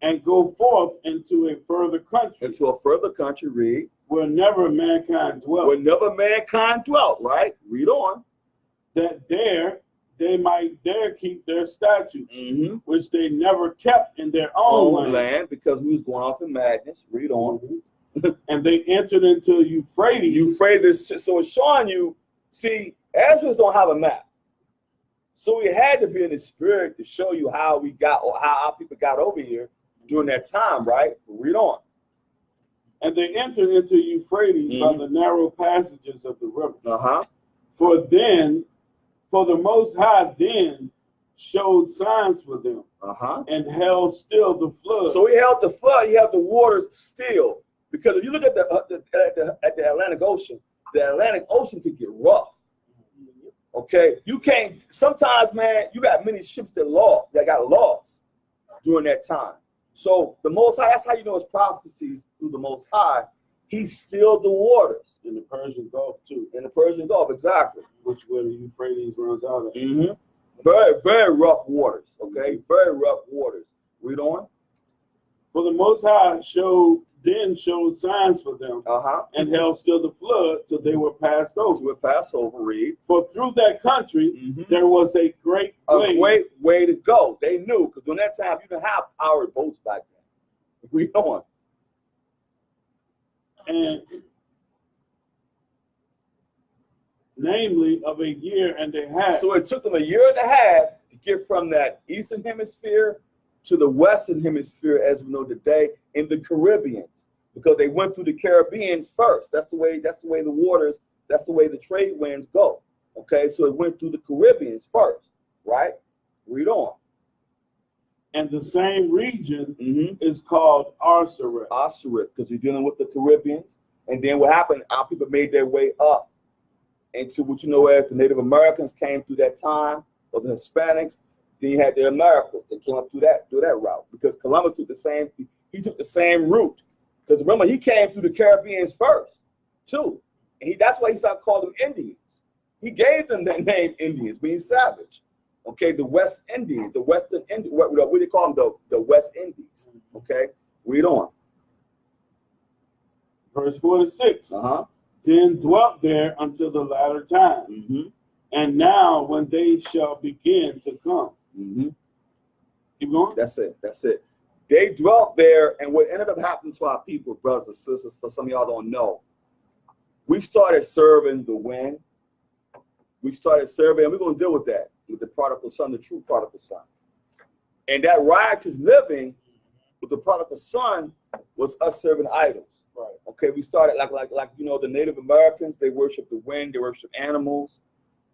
S2: And go forth into a further country,
S1: Into a further country, read.
S2: where never mankind dwelt,
S1: Where never mankind dwelt, right? Read on.
S2: that there they might there keep their statutes,
S1: Mm-hmm.
S2: which they never kept in their own
S1: Own
S2: land.
S1: land, because we was going off in madness. Read on.
S2: And they entered into Euphrates.
S1: Euphrates, so it's showing you, see, Ezra don't have a map. So he had to be in the spirit to show you how we got, or how our people got over here during that time, right? Read on.
S2: And they entered into Euphrates by
S1: Mhm.
S2: the narrow passages of the river.
S1: Uh-huh.
S2: For the Most High then showed signs for them,
S1: Uh-huh.
S2: and held still the flood.
S1: So he held the flood, he held the waters still. Because if you look at the Atlantic Ocean could get rough. Okay, you can't. Sometimes, man, you got many ships that got lost during that time. So the Most High, that's how you know his prophecies through the Most High. He stilled the waters
S2: in the Persian Gulf too,
S1: in the Persian Gulf, exactly.
S2: which where the Euphrates runs out of.
S1: Mm-hmm. Very, very rough waters. Okay, very rough waters. Read on.
S2: For the Most High showed signs for them,
S1: Uh-huh.
S2: and held still the flood till they were passed over.
S1: To a Passover, read.
S2: For through that country
S1: Mm-hmm.
S2: there was a great way.
S1: Great way to go. They knew, because during that time you didn't have powered boats back then. Read on.
S2: And namely of a year and a half.
S1: So it took them a year and a half to get from that eastern hemisphere to the western hemisphere, as we know today, in the Caribbeans, because they went through the Caribbeans first. That's the way the waters, that's the way the trade winds go. Okay, so it went through the Caribbeans first, right? Read on.
S2: And the same region
S1: Mm-hmm.
S2: is called Arsaret.
S1: Osiris, because you're dealing with the Caribbeans. And then what happened, our people made their way up into what you know as the Native Americans came through that time, or the Hispanics. Then you had the Americans that came up through that route, because Columbus took the same route. Because remember, he came through the Caribbeans first, too. And that's why he started calling them Indians. He gave them that name Indians, meaning savage. Okay, the West Indians, the Western Indians, what do they call them? The West Indies. Okay, read on.
S2: Verse 46.
S1: Uh-huh.
S2: Then dwelt there until the latter time.
S1: Mm-hmm.
S2: And now when they shall begin to come.
S1: Mm-hmm.
S2: Keep going.
S1: That's it. They dwelt there, and what ended up happening to our people, brothers and sisters, for some of y'all don't know, we started serving the wind. We started serving, and we're going to deal with that, with the prodigal son, the true prodigal son. And that riotous living with the prodigal son was us serving idols.
S2: Right.
S1: Okay, we started like you know, the Native Americans, they worship the wind, they worship animals,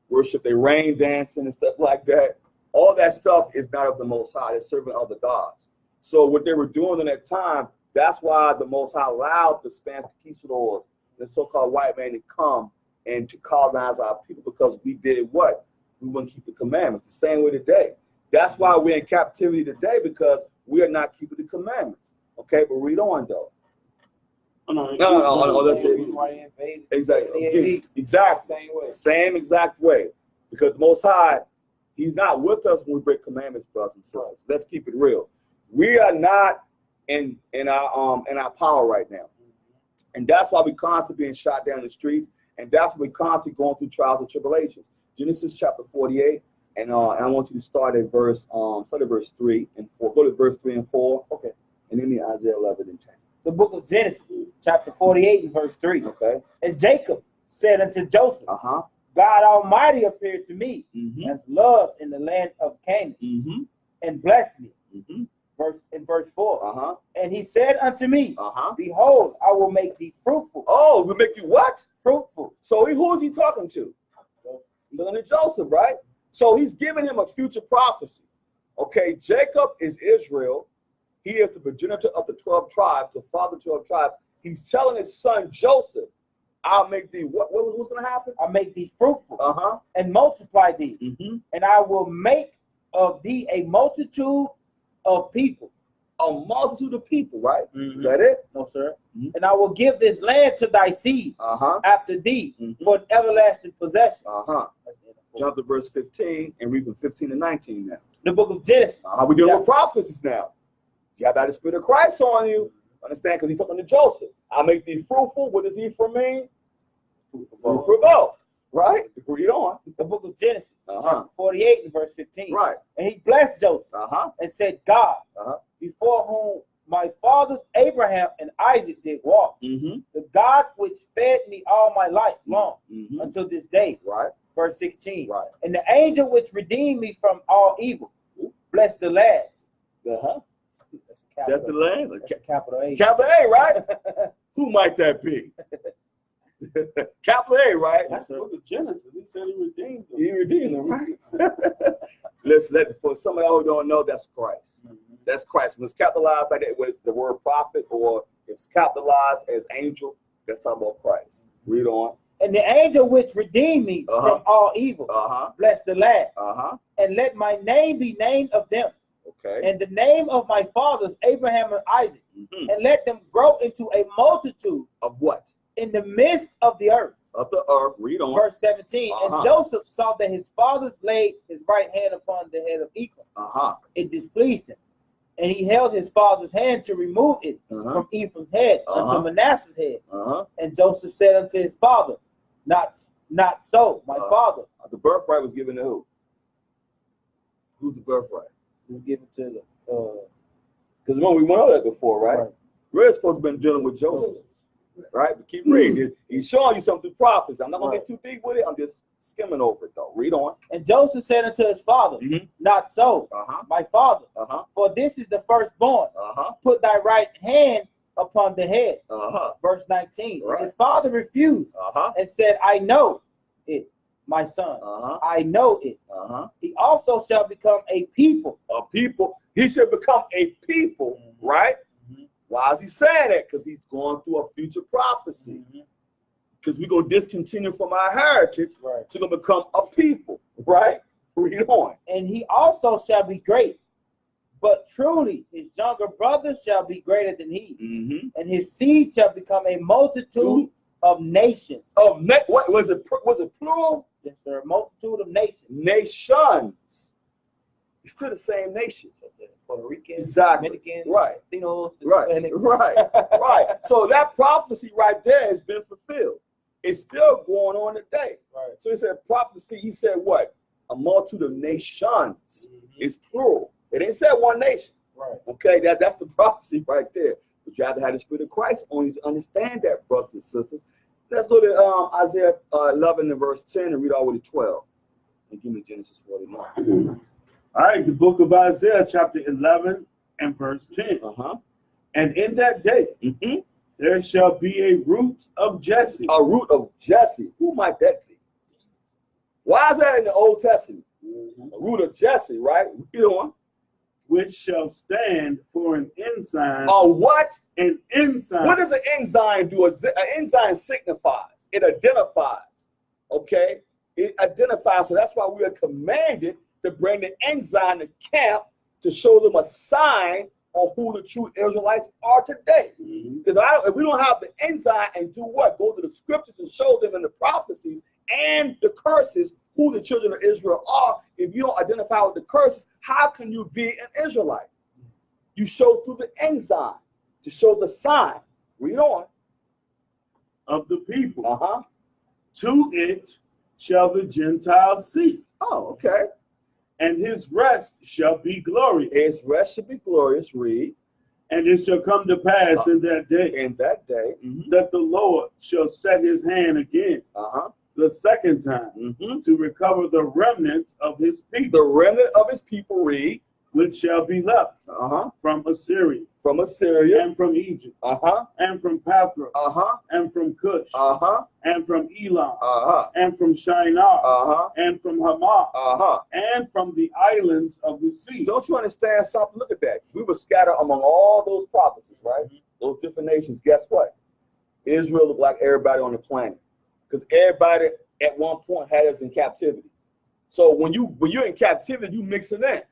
S1: worship their rain dancing and stuff like that. All that stuff is not of the Most High. They're serving other gods. So what they were doing in that time, that's why the Most High allowed the Spanish conquistadors, the so-called white man, to come and to colonize our people, because we did what? We wouldn't keep the commandments. The same way today. That's why we're in captivity today, because we are not keeping the commandments. Okay, but read on though. No, that's it. Exactly. Same exact way. Because the Most High, He's not with us when we break commandments, brothers and sisters. Right. Let's keep it real. We are not in our power right now. And that's why we constantly being shot down the streets, and that's why we constantly going through trials and tribulations. Genesis chapter 48, and I want you to start at verse 3 and 4. Go to verse 3 and 4.
S3: Okay.
S1: And then Isaiah 11 and 10.
S3: The book of Genesis, chapter 48 and verse 3.
S1: Okay.
S3: And Jacob said unto Joseph,
S1: Uh-huh.
S3: God Almighty appeared to me
S1: Mm-hmm.
S3: as loves in the land of Canaan,
S1: Mm-hmm.
S3: and blessed me.
S1: Mm-hmm.
S3: Verse 4.
S1: Uh-huh.
S3: And he said unto me,
S1: Uh-huh.
S3: behold, I will make thee fruitful.
S1: Oh, we make you what?
S3: Fruitful.
S1: So who is he talking to? He's talking to Joseph, right? So he's giving him a future prophecy. Okay, Jacob is Israel. He is the progenitor of the 12 tribes, the father of 12 tribes. He's telling his son Joseph, I'll make thee, what's going to happen?
S3: I'll make thee fruitful
S1: Uh-huh.
S3: and multiply thee,
S1: Mm-hmm.
S3: and I will make of thee a multitude of people.
S1: A multitude of people, right?
S3: Mm-hmm.
S1: Is that it?
S3: No, sir.
S1: Mhm.
S3: And I will give this land to thy seed
S1: Uh-huh.
S3: after thee
S1: Mhm.
S3: for an everlasting possession.
S1: Uh-huh.
S3: That's the end of 4.
S1: Jump to verse 15 and read from 15 to 19 now.
S3: The book of Genesis.
S1: How we dealing
S3: Yeah.
S1: with prophecies now? You have that Spirit of Christ on you. Understand? Because he's talking to Joseph. I'll make thee fruitful. What does he for mean? Fruitful. Right? Read on.
S3: The book of Genesis,
S1: Uh-huh.
S3: chapter 48 and verse 15.
S1: Right.
S3: And he blessed Joseph
S1: Uh-huh.
S3: and said, God,
S1: Uh-huh.
S3: before whom my fathers Abraham and Isaac did walk,
S1: Mm-hmm.
S3: the God which fed me all my life long
S1: Mm-hmm.
S3: until this day.
S1: Right.
S3: Verse 16.
S1: Right.
S3: And the angel which redeemed me from all evil, bless the lads.
S1: Uh-huh.
S3: That's
S1: That's the land.
S3: That's a capital A.
S1: Capital A, right? Who might that be? Capital A, right?
S2: That's the book of Genesis. He said he redeemed them.
S1: He redeemed them, right? For some of y'all who don't know, that's Christ.
S3: Mhm.
S1: That's Christ. When it's capitalized like that, was the word prophet, or if it's capitalized as angel, that's talking about Christ. Read on.
S3: And the angel which redeemed me
S1: Uh-huh.
S3: from all evil,
S1: Uh-huh.
S3: bless the lad,
S1: Uh-huh.
S3: and let my name be named of them,
S1: Okay.
S3: and the name of my fathers Abraham and Isaac,
S1: Mhm.
S3: and let them grow into a multitude
S1: Of what?
S3: in the midst of the earth.
S1: Of the earth. Read on.
S3: Verse 17.
S1: Uh-huh.
S3: And Joseph saw that his fathers laid his right hand upon the head of Ephraim.
S1: Uh-huh.
S3: It displeased him, and he held his father's hand to remove it
S1: Uh-huh.
S3: from Ephraim's head unto
S1: Uh-huh.
S3: Manasseh's head.
S1: Uh-huh.
S3: And Joseph said unto his father, Not so, my father.
S1: The birthright was given to who? Who's the birthright?
S3: It was given to the
S1: Because we went over that before, right?
S3: Right.
S1: We're supposed to have been dealing with Joseph, right? But keep reading. He's showing you something through prophets. I'm not going to get too deep with it. I'm just skimming over it, though. Read on.
S3: And Joseph said unto his father,
S1: Mhm.
S3: Not so,
S1: Uh-huh.
S3: my father,
S1: Uh-huh.
S3: for this is the firstborn.
S1: Uh-huh.
S3: Put thy right hand upon the head.
S1: Uh-huh.
S3: Verse 19.
S1: Right.
S3: His father refused
S1: Uh-huh.
S3: and said, I know it, my son.
S1: Uh-huh.
S3: I know it.
S1: Uh-huh.
S3: He also shall become a people.
S1: A people. He should become a people, right?
S3: Mhm.
S1: Why is he saying that? Because he's going through a future prophecy. Because we're going to discontinue from our heritage
S3: Right.
S1: to become a people, right? Read on.
S3: And he also shall be great. But truly, his younger brother shall be greater than he.
S1: Mm-hmm.
S3: And his seed shall become a multitude of nations.
S1: What was it? Was it plural?
S3: Yes, sir. A multitude of nations.
S1: Nations. It's still the same nation.
S3: Puerto Ricans,
S1: Exactly.
S3: Dominicans,
S1: Right.
S3: Latinos,
S1: Right.
S3: Hispanic.
S1: Right. Right. So that prophecy right there has been fulfilled. It's still going on today.
S3: Right.
S1: So he said prophecy. He said what? A multitude of nations. It's plural. It ain't said one nation.
S3: Right.
S1: Okay, that's the prophecy right there. But you have to have the Spirit of Christ on you to understand that, brothers and sisters. Let's go to Isaiah 11 and verse 10 and read all the way to 12. And give me Genesis 49.
S2: All right, the book of Isaiah, chapter 11 and verse 10.
S1: Uh-huh.
S2: And in that day,
S1: Mm-hmm.
S2: there shall be a root of Jesse.
S1: A root of Jesse. Who might that be? Why is that in the Old Testament? A root of Jesse, right? Read on.
S2: Which shall stand for an ensign.
S1: A what?
S2: An ensign.
S1: What does an ensign do? An ensign signifies. It identifies. Okay? It identifies. So that's why we are commanded to bring the ensign to camp to show them a sign on who the true Israelites are today. Because if we don't have the ensign and do what? Go to the scriptures and show them in the prophecies and the curses who the children of Israel are. If you don't identify with the curses, how can you be an Israelite? You show through the ensign to show the sign. Read on.
S2: Of the people.
S1: Uh-huh.
S2: To it shall the Gentiles seek,
S1: Oh, okay.
S2: and his rest shall be glorious.
S1: His rest should be glorious. Read.
S2: And it shall come to pass in that day
S1: In that day.
S2: that the Lord shall set his hand again the second time to recover the remnant of his people.
S1: The remnant of his people, read.
S2: Which shall be left from Assyria,
S1: From Assyria,
S2: and from Egypt, and from Pathros, and from Cush, and from Elam, and from Shinar, and from Hamath, and from the islands of the sea.
S1: Don't you understand something? Look at that. We were scattered among all those prophecies, right? Those different nations. Guess what? Israel looked like everybody on the planet, because everybody at one point had us in captivity. So when you're in captivity, you mixing in.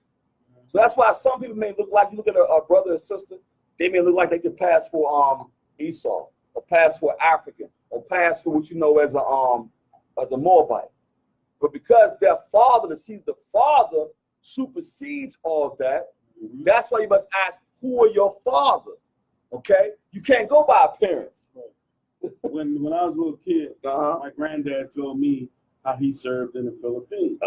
S1: So that's why some people may look like, you look at a brother and sister, they may look like they could pass for Esau, or pass for African, or pass for what you know as a Moabite. But because their father, the seed of the father, supersedes all of that, that's why you must ask, who are your father? Okay? You can't go by appearance.
S2: When I was a little kid, my granddad told me how he served in the Philippines.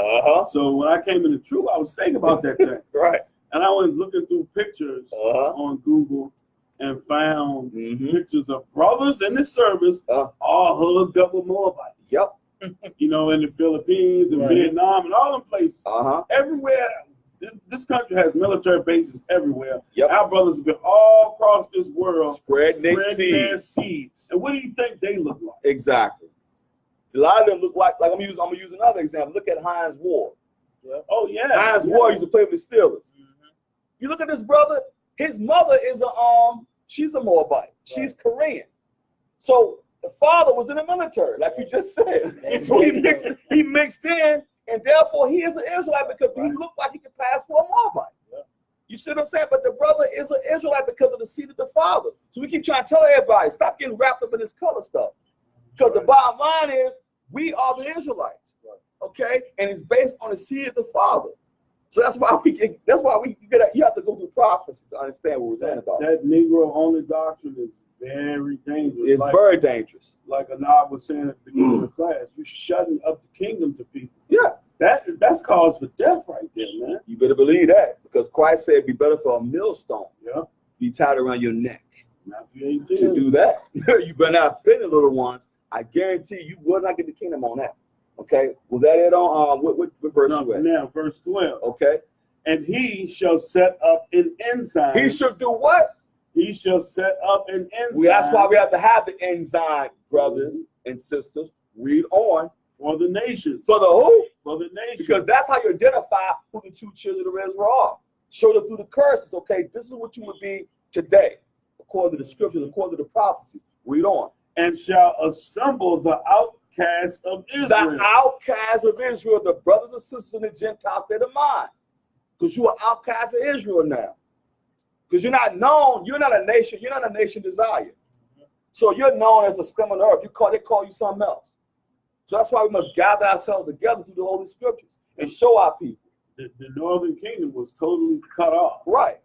S2: So when I came in the truth, I was thinking about that thing.
S1: Right.
S2: And I went looking through pictures on Google and found pictures of brothers in the service all hooked up with Moabites.
S1: Yep.
S2: You know, in the Philippines and Vietnam and all them places. Everywhere. This country has military bases everywhere.
S1: Yep.
S2: Our brothers have been all across this world
S1: spreading their seeds.
S2: And what do you think they look like?
S1: Exactly. A lot of them look like I'm gonna use another example. Look at Heinz Ward.
S2: Oh yeah.
S1: Heinz Ward used to play with the Steelers. You look at this brother, his mother is she's a Moabite. She's Korean. So the father was in the military, like you just said. So he mixed in, and therefore he is an Israelite because he looked like he could pass for a Moabite. You see what I'm saying? But the brother is an Israelite because of the seed of the father. So we keep trying to tell everybody, stop getting wrapped up in this color stuff. Because the bottom line is, we are the Israelites, okay? And it's based on the seed of the Father. So that's why you have to go through prophecy to understand what we're saying about.
S2: That Negro only doctrine is very dangerous.
S1: It's very dangerous.
S2: Like Anab was saying at the beginning of the class, you're shutting up the kingdom to people.
S1: Yeah.
S2: That's cause for death right there, man.
S1: You better believe that, because Christ said it'd be better for a millstone be tied around your neck
S2: Matthew 18.
S1: to do that. You better not offend the little ones. I guarantee you will not get the kingdom on that. Okay, was that it on what verse you at?
S2: Now, verse 12.
S1: Okay.
S2: And he shall set up an ensign.
S1: He shall do what?
S2: He shall set up an ensign.
S1: That's why we have to have the ensign, brothers and sisters. Read on.
S2: For the nations.
S1: For the who?
S2: For the nations.
S1: Because that's how you identify who the two children of Israel are. Show them through the curses. Okay, this is what you would be today, according to the scriptures, according to the prophecies. Read on.
S2: And shall assemble the outcasts of Israel.
S1: The outcasts of Israel, the brothers and sisters and the Gentiles, they're the mine. Because you are outcasts of Israel now. Because you're not known, you're not a nation desired. So you're known as a scum on the earth. They call you something else. So that's why we must gather ourselves together through the Holy Scriptures and show our people.
S2: The northern kingdom was totally cut off.
S1: Right.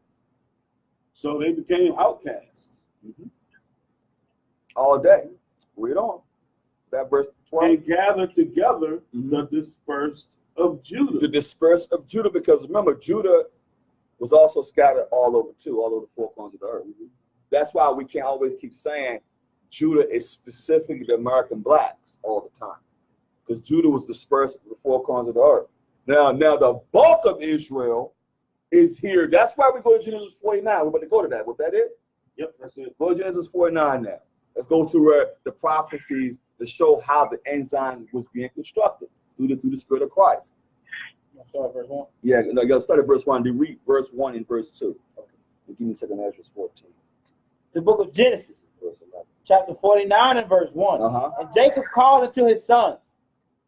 S2: So they became outcasts.
S1: All day. Read on. That verse 12.
S2: And gather together the dispersed of Judah.
S1: The dispersed of Judah, because remember, Judah was also scattered all over too, all over the four corners of the earth. That's why we can't always keep saying Judah is specifically the American blacks all the time. Because Judah was dispersed in the four corners of the earth. Now the bulk of Israel is here. That's why we go to Genesis 49. We're about to go to that. Was that it?
S2: Yep, that's it.
S1: Go to Genesis 49 now. Let's go to the prophecies to show how the ensign was being constructed through the Spirit of Christ.
S3: Start at verse 1.
S1: Yeah, no, you got to start at verse 1. Then read verse 1 and verse 2. Okay. Give me 2 Ezra 14.
S3: The book of Genesis,
S1: verse 11.
S3: chapter 49 and verse 1. And Jacob called unto his sons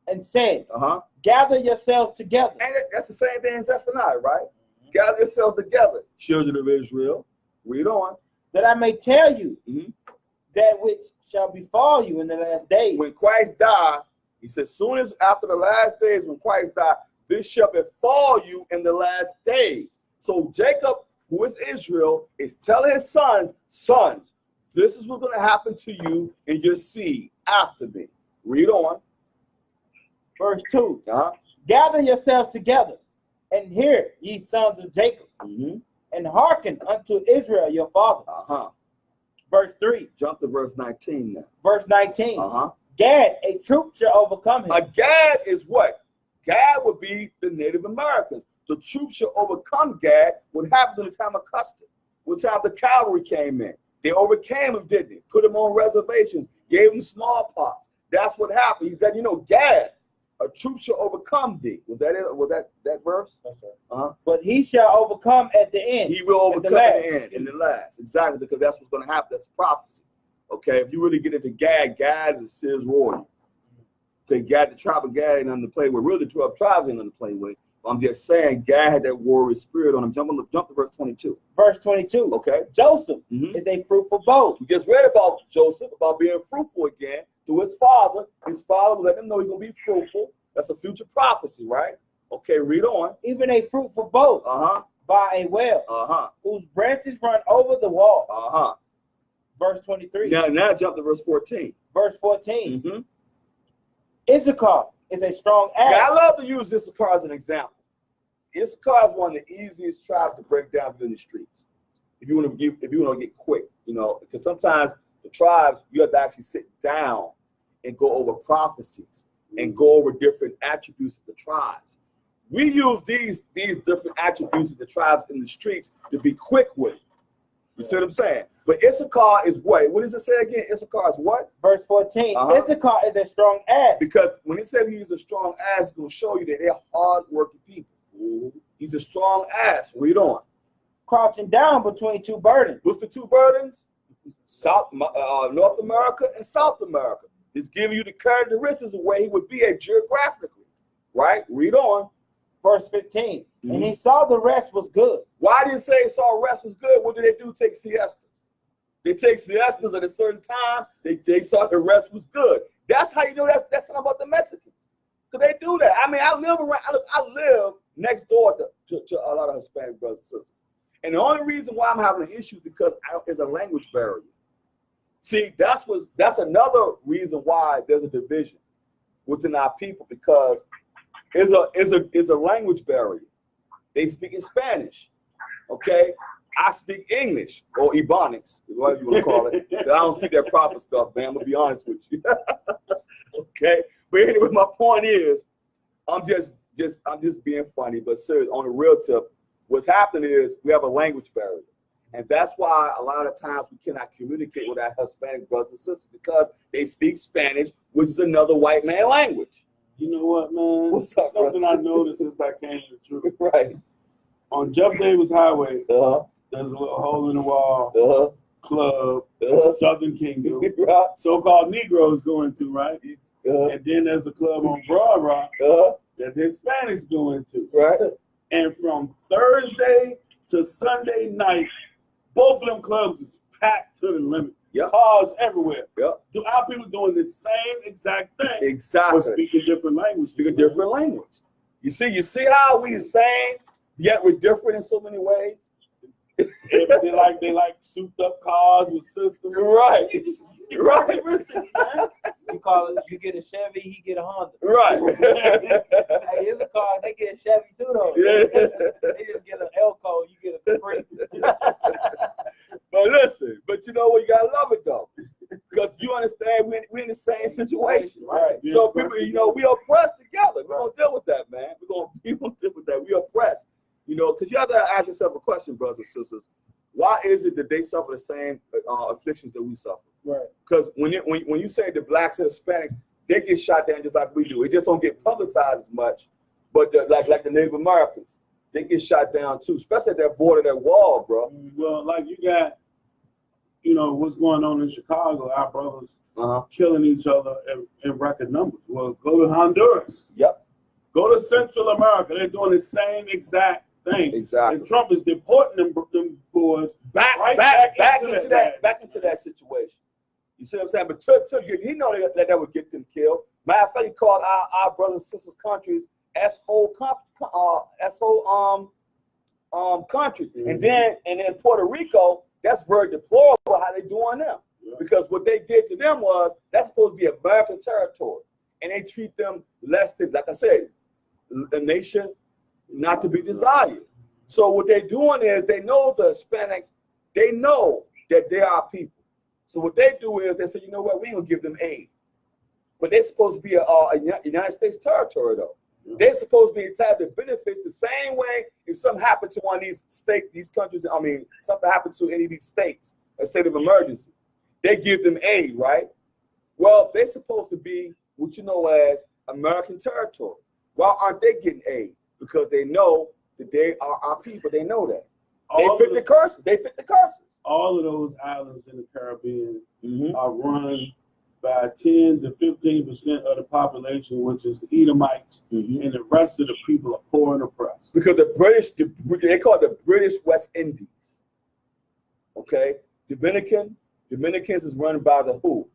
S3: and said, gather yourselves together.
S1: And that's the same thing in Zephaniah, right? Gather yourselves together, children of Israel. Read on.
S3: That I may tell you that which shall befall you in the last days.
S1: When Christ died, he said, soon as after the last days, when Christ died, this shall befall you in the last days. So Jacob, who is Israel, is telling his sons, this is what's going to happen to you and your seed after me. Read on.
S3: Verse 2.
S1: Uh-huh.
S3: Gather yourselves together, and hear, ye sons of Jacob,
S1: Mm-hmm.
S3: and hearken unto Israel your father.
S1: Uh-huh.
S3: Verse 3.
S1: Jump to verse 19 now.
S3: Verse 19.
S1: Uh-huh.
S3: Gad, a troop shall overcome him.
S1: A Gad is what? Gad would be the Native Americans. The troops shall overcome Gad. What happened in the time of custom? What time the cavalry came in? They overcame him, didn't they? Put him on reservations, gave him smallpox. That's what happened. He said, Gad, a troop shall overcome thee. Was that it? Was that verse?
S3: Yes, sir.
S1: Uh-huh.
S3: But he shall overcome at the end.
S1: He will
S3: at
S1: overcome at the end, in the last. Exactly, because that's what's going to happen. That's prophecy. Okay, if you really get into Gad, Gad is a serious warrior. Okay, Gad, the tribe of Gad ain't nothing to play with. Really, the 12 tribes ain't nothing to play with. I'm just saying, Gad had that warrior spirit on him. Jump to verse 22.
S3: Verse 22.
S1: Okay.
S3: Joseph
S1: Mhm.
S3: is a fruitful bow.
S1: We just read about Joseph, about being fruitful again through his father. His father let him know he's going to be fruitful. That's a future prophecy, right? Okay, read on.
S3: Even a fruitful bow
S1: Uh-huh.
S3: by a well,
S1: Uh-huh.
S3: whose branches run over the wall.
S1: Uh-huh.
S3: Verse 23.
S1: Now jump to verse 14.
S3: Verse 14.
S1: Mm-hmm.
S3: Issachar is a strong ass.
S1: Yeah, I love to use Issachar as an example. Issachar is one of the easiest tribes to break down in the streets. If you want to get quick, because sometimes the tribes you have to actually sit down and go over prophecies and go over different attributes of the tribes. We use these different attributes of the tribes in the streets to be quick with. You see what I'm saying? But Issachar is what? What does it say again? Issachar is what?
S3: Verse 14.
S1: Uh-huh.
S3: Issachar is a strong ass.
S1: Because when he says he's a strong ass, it's going to show you that they're hard-working people. He's a strong ass. Read on.
S3: Crouching down between two burdens.
S1: What's the two burdens? North America and South America. It's giving you the characteristics of where he would be at geographically. Right? Read on.
S3: Verse 15.
S1: Mm-hmm.
S3: And he saw the rest was good.
S1: Why did it say he saw rest was good? What do they do? Take siestas. They take siestas at a certain time. They saw the rest was good. That's how you know that's something about the Mexicans. Because they do that. I mean, I live next door to a lot of Hispanic brothers and sisters. And the only reason why I'm having an issue is because it's a language barrier. See, that's another reason why there's a division within our people, because it's a language barrier. They speak in Spanish. Okay? I speak English, or Ebonics, whatever you want to call it. I don't speak that proper stuff, man. I'm gonna be honest with you. Okay? But anyway, my point is, I'm just being funny, but serious. On the real tip, what's happening is we have a language barrier. And that's why a lot of times we cannot communicate with our Hispanic brothers and sisters, because they speak Spanish, which is another white man language.
S2: You know what, man?
S1: What's up,
S2: Something
S1: brother?
S2: I noticed since I came to the truth.
S1: Right.
S2: On Jeff Davis Highway,
S1: Uh-huh.
S2: there's a little hole in the wall
S1: Uh-huh.
S2: club,
S1: Uh-huh.
S2: Southern Kingdom,
S1: Right.
S2: so-called Negroes going to, right?
S1: Uh-huh.
S2: And then there's a club on Broad Rock
S1: Uh-huh.
S2: that Hispanics going to.
S1: Right.
S2: And from Thursday to Sunday night, both of them clubs is packed to the limit.
S1: Yep.
S2: Cars everywhere.
S1: Yep.
S2: Do our people doing the same exact thing?
S1: Exactly.
S2: But speaking different languages.
S1: Speak a different language. You see how we the same, yet we're different in so many ways?
S2: They like souped up cars with systems.
S1: Right. Right.
S2: Characteristics, man.
S3: You call it, you get a Chevy, he get a Honda.
S1: Right.
S3: Hey, it's a car, they get a Chevy too though.
S1: Yeah.
S3: They just get an Elko, you get a Capri.
S1: But listen, you know what? You gotta love it though, because you understand we're in the same situation, right?
S2: Yeah,
S1: So people, we oppressed together. We're gonna deal with that, man. We're gonna deal with that. We oppressed, because you have to ask yourself a question, brothers and sisters. Why is it that they suffer the same afflictions that we suffer?
S3: Right.
S1: Because when you say the blacks and Hispanics, they get shot down just like we do. It just don't get publicized as much. But like the Native Americans, they get shot down too, especially at that border, that wall, bro.
S2: Well, like you got, what's going on in Chicago, our brothers
S1: Uh-huh.
S2: killing each other in record numbers. Well, go to Honduras.
S1: Yep.
S2: Go to Central America. They're doing the same exact thing.
S1: Exactly.
S2: And Trump is deporting them boys
S1: Back into that situation. You see what I'm saying? But he know that would get them killed. Matter of fact, he called our brothers and sisters countries asshole countries.
S2: Mm-hmm.
S1: And then Puerto Rico, that's very deplorable how they doing them.
S2: Yeah.
S1: Because what they did to them was, that's supposed to be American territory. and they treat them less than, like I said, a nation not to be desired. So what they're doing is they know the Hispanics, they know that they are people. So what they do is they say, you know what, we ain't gonna give them aid. But they're supposed to be a United States territory though. They're supposed to be entitled to benefits the same way if something happened to one of these states, these countries, I mean, something happened to any of these states, a state of emergency. They give them aid, right? Well, they're supposed to be what you know as American territory. Why aren't they getting aid? Because they know that they are our people. They know that. They fit the curses. They fit the curses.
S2: All of those islands in the Caribbean are run by 10 to 15% of the population, which is the Edomites, and the rest of the people are poor and oppressed.
S1: Because the British, they call it the British West Indies. Okay? Dominicans is run by the who?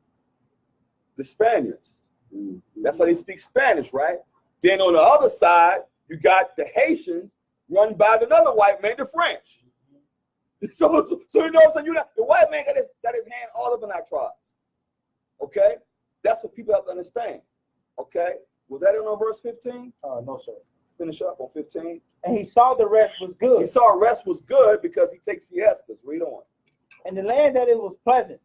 S1: The Spaniards. That's why they speak Spanish, right? Then on the other side, you got the Haitians run by another white man, the French. So you know what I'm saying? The white man got his hand all up in our tribes. Okay? That's what people have to understand. Okay? Was that in on verse 15?
S3: No, sir.
S1: Finish up on 15.
S3: And he saw the rest was good.
S1: He saw rest was good because he takes siestas. Read on.
S3: And the land that it was pleasant.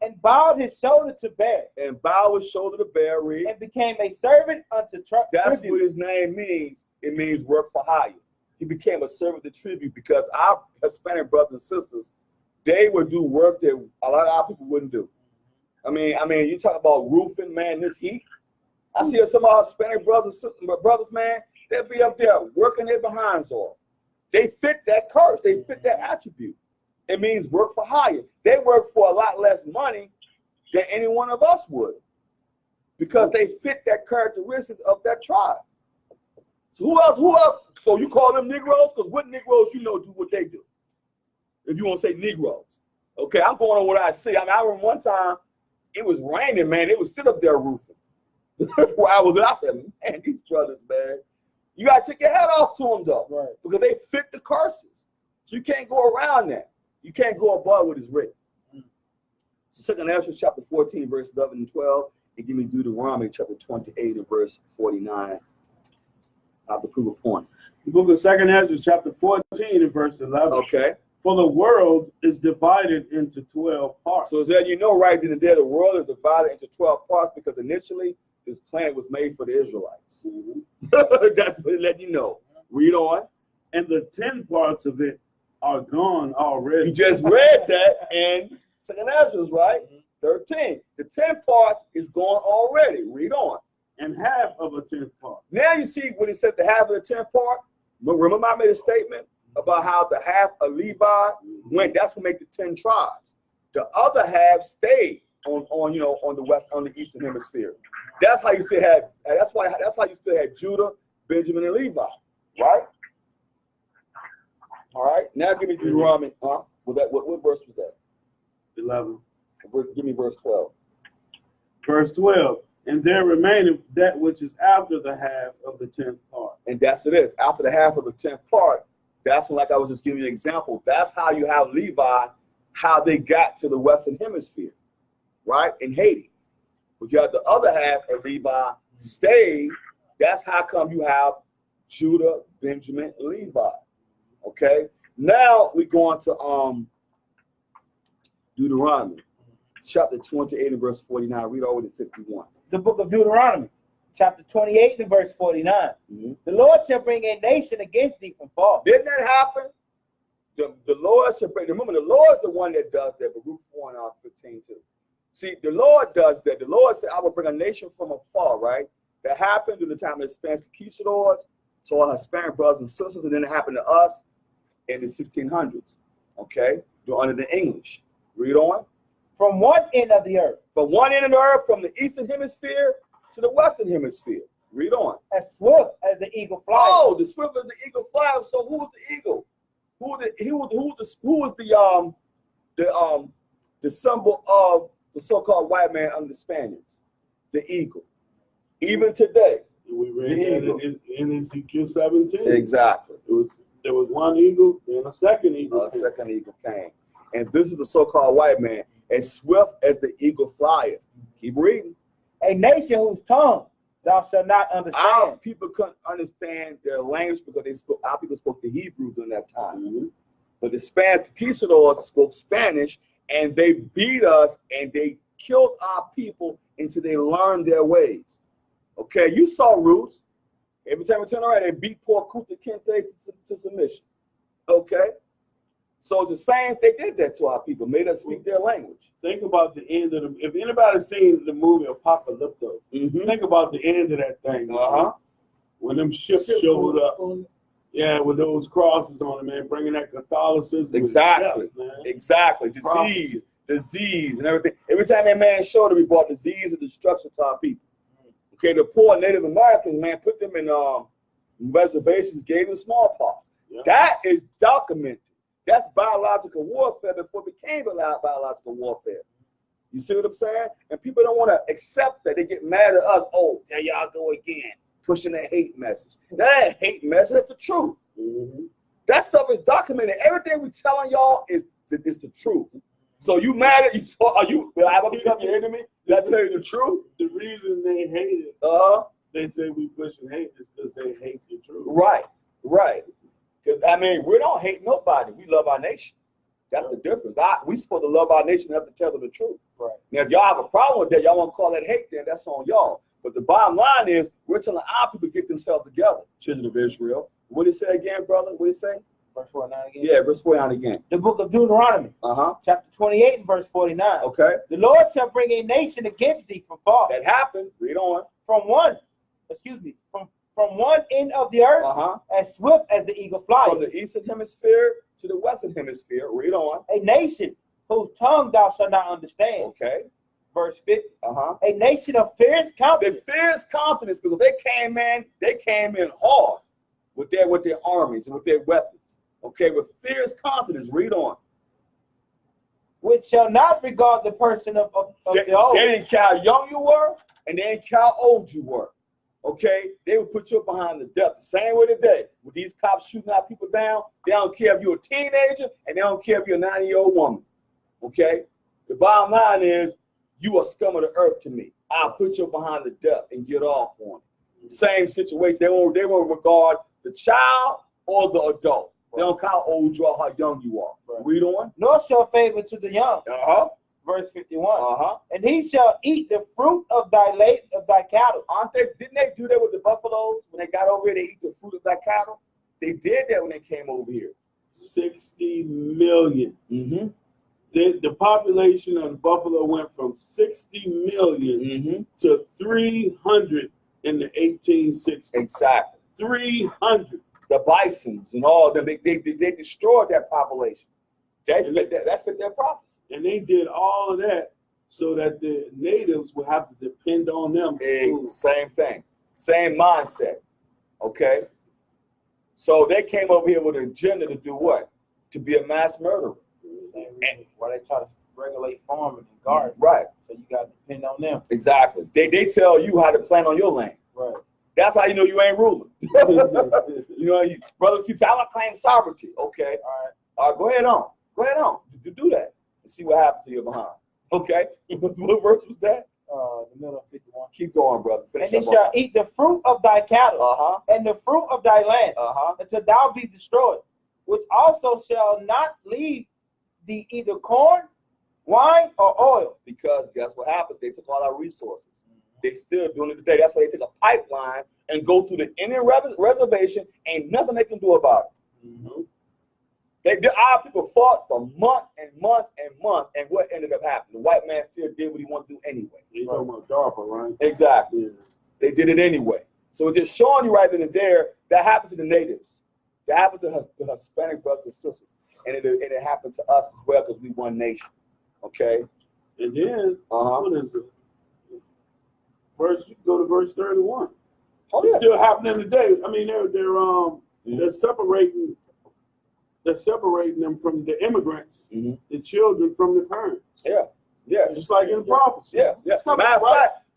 S3: And bowed his shoulder to bear.
S1: And bowed his shoulder to bear. Read.
S3: And became a servant unto
S1: That's
S3: tribute.
S1: what his name means. It means work for hire. He became a servant to tribute because our Hispanic brothers and sisters, they would do work that a lot of our people wouldn't do. I mean, you talk about roofing, man, this heat. I see some of our Hispanic brothers, man, they'll be up there working their behinds off. They fit that curse. They fit that attribute. It means work for hire. They work for a lot less money than any one of us would because they fit that characteristics of that tribe. So who else? So you call them Negroes? Because what Negroes you know do what they do? If you want to say Negroes. Okay, I'm going on what I see. I mean, I remember one time it was raining, man. They was still up there roofing. Where I said, man, these brothers, man. You got to take your head off to them, though.
S3: Right.
S1: Because they fit the curses. So you can't go around that. You can't go above what is written. So 2 Ezra chapter 14, verse 11 and 12. And give me Deuteronomy chapter 28 and verse 49. I have to prove a point.
S2: The book of 2 Ezra chapter 14 and verse 11.
S1: Okay.
S2: For the world is divided into 12 parts.
S1: So that you know right then and there, the world is divided into 12 parts because initially this planet was made for the Israelites. That's what it let you know. Read on.
S2: And the 10 parts of it are gone already.
S1: You just read that in 2 Ezra, right? 13. The 10 parts is gone already. Read on.
S2: And half of a 10th part.
S1: Now you see when it said the half of the 10th part. Remember I made a statement about how the half of Levi went. That's what made the 10 tribes. The other half stayed on the west, on the eastern hemisphere. That's how you still had. That's how you still had Judah, Benjamin, and Levi, right? All right. Now give me Deuteronomy. What verse was that?
S2: 11.
S1: Give me verse 12.
S2: Verse 12. And there remaineth that which is after the half of the 10th part.
S1: And that's it is. After the half of the 10th part, that's when, like I was just giving you an example, that's how you have Levi, how they got to the Western Hemisphere, right? In Haiti. But you have the other half of Levi stayed. That's how come you have Judah, Benjamin, and Levi. Okay? Now we're going to Deuteronomy, chapter 28 and verse 49. Read all the way to 51.
S3: The book of Deuteronomy, chapter 28 and verse 49. The Lord shall bring a nation against thee from far.
S1: Didn't that happen? The Lord shall bring, remember, the Lord is the one that does that, but Luke 4 and 15 too. See, the Lord does that. The Lord said, I will bring a nation from afar, right? That happened during the time of the Spanish conquistadors to our Hispanic brothers and sisters, and then it happened to us in the 1600s, okay? Under the English. Read on.
S3: From one end of the earth.
S1: From one end of the earth, from the eastern hemisphere to the western hemisphere. Read on.
S3: As swift as the eagle flies.
S1: Oh, the swift as the eagle flies. So who was the eagle? Who was the symbol of the so-called white man under the Spaniards? The eagle. Even today.
S2: We read that in Ezekiel 17.
S1: Exactly.
S2: There was one eagle, then a second eagle.
S1: A second eagle came. And this is the so-called white man, as swift as the eagle flieth. Keep reading.
S3: A nation whose tongue thou shalt not
S1: Our
S3: understand.
S1: people couldn't understand their language because our people spoke the Hebrew during that time.
S2: Mm-hmm.
S1: But the Spanish conquistadors spoke Spanish, and they beat us, and they killed our people until they learned their ways. Okay, you saw Roots. Every time we turn around, they beat poor Kuta Kinte to submission. Okay, so it's the same. They did that to our people, made us speak their language.
S2: Think about the end of the. If anybody's seen the movie Apocalypto, think about the end of that thing. When them ships showed up, yeah, with those crosses on them, man, bringing that Catholicism.
S1: Exactly,
S2: death, man.
S1: exactly. Disease, and everything. Every time that man showed up, we brought disease and destruction to our people. Okay, the poor Native Americans, man, put them in reservations, gave them smallpox.
S2: Yeah.
S1: That is documented. That's biological warfare before it became biological warfare. You see what I'm saying? And people don't want to accept that. They get mad at us. Oh, there y'all go again, pushing a hate message. That ain't hate message. That's the truth. That stuff is documented. Everything we telling y'all is the truth. So you mad at you? Are you? Will I become your enemy? Did I tell you the truth?
S2: The reason they hate it, they say we pushing hate is because they hate the truth.
S1: Right. Because I mean, we don't hate nobody. We love our nation. That's the difference. We supposed to love our nation and have to tell them the truth.
S3: Right.
S1: Now, if y'all have a problem with that, y'all want to call that hate, then that's on y'all. But the bottom line is, we're telling our people to get themselves together. Children of Israel. What did it say again, brother? What did it say?
S3: Verse 49 again.
S1: Yeah, verse 49 again.
S3: The book of Deuteronomy, chapter 28 and verse 49.
S1: Okay.
S3: The Lord shall bring a nation against thee from far.
S1: That happened. Read on.
S3: From one end of the earth, as swift as the eagle flies.
S1: From the eastern hemisphere to the western hemisphere. Read on.
S3: A nation whose tongue thou shalt not understand.
S1: Okay.
S3: Verse 50. A nation of fierce countenance.
S1: The fierce countenance, because they came in hard with their armies and with their weapons. Okay, with fierce countenance. Read on.
S3: Which shall not regard the person of the old.
S1: They didn't care how young you were, and they didn't care how old you were. Okay, they would put you behind the death. The same way today, with these cops shooting our people down, they don't care if you're a teenager, and they don't care if you're a 90-year-old woman. Okay, the bottom line is, you are scum of the earth to me. I'll put you behind the death and get off on it. Same situation. They won't regard the child or the adult. They don't care how old you are, how young you are.
S3: Right.
S1: Read on.
S3: Nor shall favor to the young. Verse 51. And he shall eat the fruit of thy cattle.
S1: Didn't they do that with the buffaloes? When they got over here, they eat the fruit of thy cattle? They did that when they came over here.
S2: 60 million. The population of the buffalo went from 60 million to 300 in the 1860s.
S1: Exactly.
S2: 300.
S1: The bisons and all of them, they destroyed that population. That fit their prophecy.
S2: And they did all of that so that the natives would have to depend on them.
S1: Same thing. Same mindset. Okay? So they came over here with an agenda to do what? To be a mass murderer.
S3: Why they try to regulate farming and gardening.
S1: Right.
S3: So you got to depend on them.
S1: Exactly. They tell you how to plant on your land.
S3: Right.
S1: That's how you know you ain't ruling. You know, brothers keep saying, I want to claim sovereignty. Okay. All right. Go ahead on. Do that and see what happens to you behind. Okay. What verse was that?
S3: The middle of 51.
S1: Keep going, brother.
S3: Finish. And they shall eat the fruit of thy cattle and the fruit of thy land until thou be destroyed, which also shall not leave thee either corn, wine, or oil.
S1: Because guess what happens? They took all our resources. They still doing it today. That's why they take a pipeline and go through the Indian reservation. Ain't nothing they can do about it. Our people fought for months and months and months, and what ended up happening? The white man still did what he wanted to do anyway.
S2: You're talking about DARPA, right?
S1: Exactly. Yeah. They did it anyway. So it's just showing you right then and there, that happened to the natives. That happened to the Hispanic brothers and sisters. And it happened to us as well because we one nation. Okay?
S2: And then, what is it? First, you go to verse 31. It's still happening today. I mean, they're separating them from the immigrants, the children from the parents.
S1: Yeah.
S2: Just like in the prophecy.
S1: Yeah.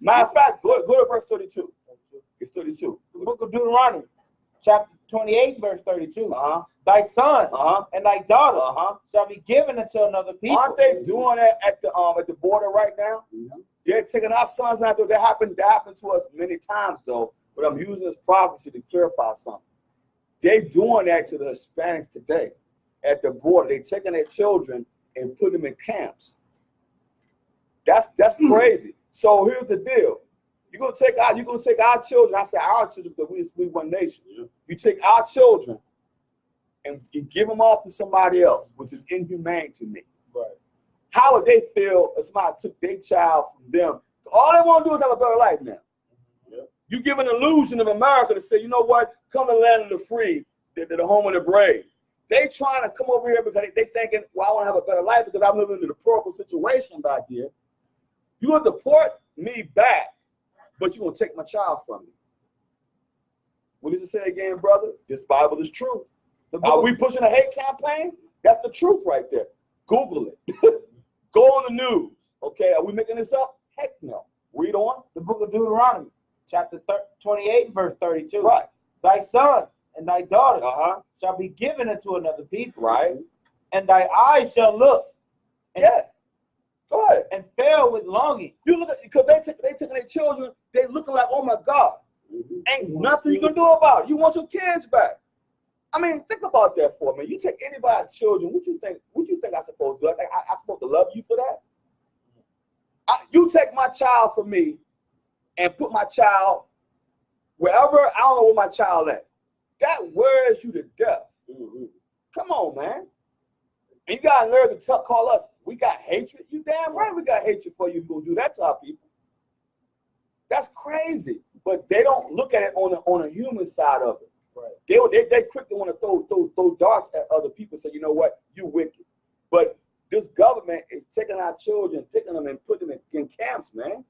S1: Matter of fact, go to verse 32. It's 32.
S3: The book of Deuteronomy, chapter 28, verse 32. Thy son and thy daughter shall be given unto another people.
S1: Aren't they doing that at the border right now? They're taking our sons out there. That happened to us many times, though. But I'm using this prophecy to clarify something. They're doing that to the Hispanics today at the border. They're taking their children and putting them in camps. That's crazy. So here's the deal. You're gonna take our children. I say our children because we one nation.
S2: Yeah.
S1: You take our children and you give them off to somebody else, which is inhumane to me.
S3: Right.
S1: How would they feel if somebody took their child from them? All they want to do is have a better life now.
S2: Yeah.
S1: You give an illusion of America to say, you know what? Come to the land of the free, the home of the brave. They trying to come over here because they thinking, well, I want to have a better life because I'm living in a deplorable situation back here. You gonna deport me back, but you're gonna take my child from me. What does it say again, brother? This Bible is true. Are we pushing a hate campaign? That's the truth right there. Google it. Go on the news. Okay, are we making this up? Heck no. Read on.
S3: The book of Deuteronomy, chapter 28, verse 32.
S1: Right.
S3: Thy sons and thy daughters
S1: shall
S3: be given unto another people.
S1: Right.
S3: And thy eyes shall look. And,
S1: yeah. Go ahead.
S3: And fail with longing.
S1: You look at, because they taking their children, they looking like, oh my God. Ain't nothing you can do about it. You want your kids back. I mean, think about that for a minute. You take anybody's children, what you think I'm supposed to do? I supposed to love you for that? You take my child from me and put my child wherever, I don't know where my child at. That wears you to death. Come on, man. And you got to learn to call us, we got hatred. You damn right we got hatred for you if you gonna do that to our people. That's crazy. But they don't look at it on a human side of it. Right. They quick to want to throw darts at other people, say, you know what, you wicked. But this government is taking our children, taking them and putting them in camps, man.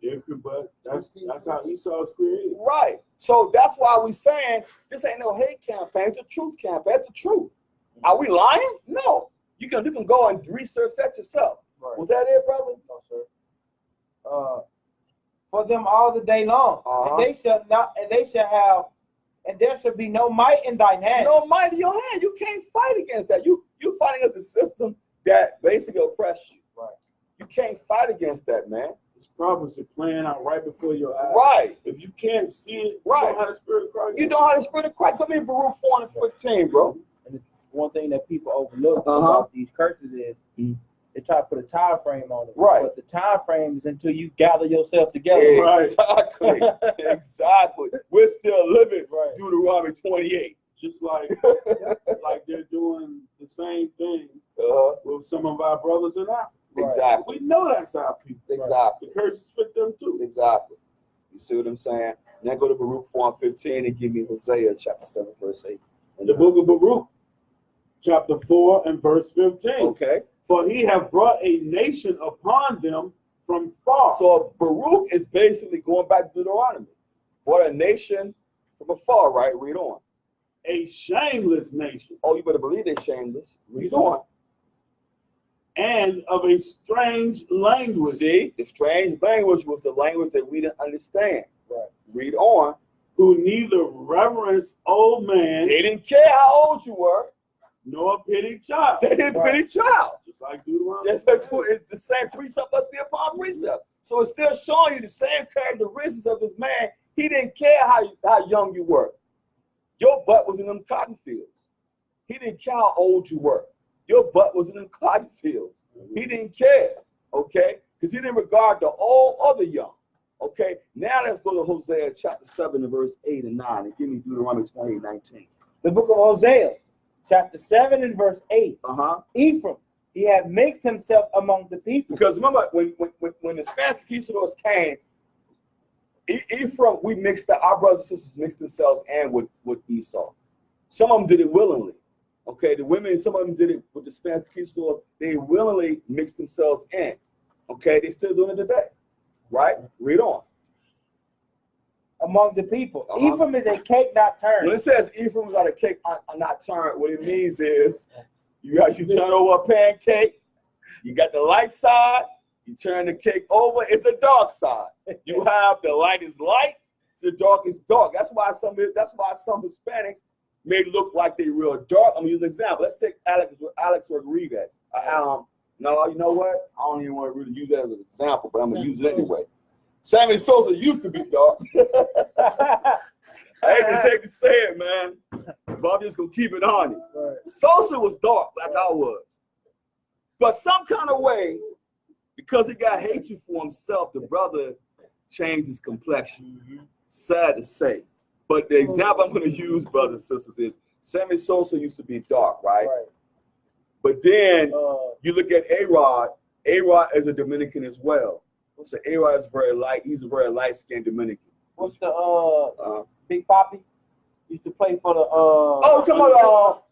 S2: Yeah, but that's how Esau's created.
S1: Right. So that's why we saying this ain't no hate campaign, it's a truth campaign. That's the truth. Are we lying? No. You can go and research that yourself. Right. Was that it, brother?
S3: No, sir. For them all the day long, and they shall have, and there shall be no might in thine hand.
S1: No might in your hand. You can't fight against that. You fighting against a system that basically oppresses you.
S3: Right.
S1: You can't fight against that, man.
S2: This prophecy playing out right before your eyes.
S1: Right.
S2: If you can't see it,
S1: right.
S2: You know how the Spirit of Christ.
S1: You know how the Spirit of Christ. Come in Baruch 4 and 15, bro.
S3: And one thing that people overlook about these curses is they try to put a time frame on it.
S1: Right.
S3: But the time frame is until you gather yourself together.
S1: Exactly. Exactly. We're still living Deuteronomy 28.
S2: Just like they're doing the same thing with some of our brothers in Africa.
S1: Exactly.
S2: We know that's our people.
S1: Exactly.
S2: The curses fit them too.
S1: Exactly. You see what I'm saying? Now go to Baruch 4 and 15 and give me Hosea chapter 7, verse 8.
S2: The book of Baruch, chapter 4 and verse 15.
S1: Okay.
S2: For he have brought a nation upon them from far.
S1: So Baruch is basically going back to Deuteronomy. Brought a nation from afar, right? Read on.
S2: A shameless nation.
S1: Oh, you better believe they're shameless. Read on.
S2: And of a strange language.
S1: See, the strange language was the language that we didn't understand. Right. Read on.
S2: Who neither reverence old man.
S1: They didn't care how old you were.
S2: Nor pity child.
S1: They didn't pity child.
S2: Just like Deuteronomy.
S1: It's the same precept must be upon precept. So it's still showing you the same characteristics of this man. He didn't care how young you were. Your butt was in them cotton fields. He didn't care how old you were. Your butt was in them cotton fields. He didn't care, okay? Because he didn't regard the old or the young, okay? Now let's go to Hosea chapter 7 and verse 8 and 9 and give me Deuteronomy 28:19.
S3: The book of Hosea, chapter 7 and verse 8. Ephraim, he had mixed himself among the people.
S1: Because remember, when the Spanish conquistadors came, Ephraim, our brothers and sisters mixed themselves in with Esau. Some of them did it willingly. Okay, the women, some of them did it with the Spanish conquistadors. They willingly mixed themselves in. Okay, they're still doing it today. Right? Read on.
S3: Among the people. Ephraim is a cake not turned.
S1: When it says Ephraim is not a cake not turned, what it means is you turn over a pancake, you got the light side, you turn the cake over, it's the dark side. You have the light is light, the dark is dark. That's why some Hispanics may look like they real dark. I'm gonna use an example. Let's take Alex Rodriguez. No, you know what? I don't even want to really use that as an example, but I'm gonna use it anyway. Sammy Sosa used to be dark. I hate to say it, man, but I'm just gonna keep it honest.
S3: Right.
S1: Sosa was dark like I was, but some kind of way, because he got hatred for himself, the brother changed his complexion. Sad to say, but the example I'm gonna use, brothers and sisters, is Sammy Sosa used to be dark, right? But then you look at A-Rod. A-Rod is a Dominican as well. So A-Rod is very light. He's a very light-skinned Dominican.
S3: What's the Big Poppy? Used to play for the
S1: oh, talking about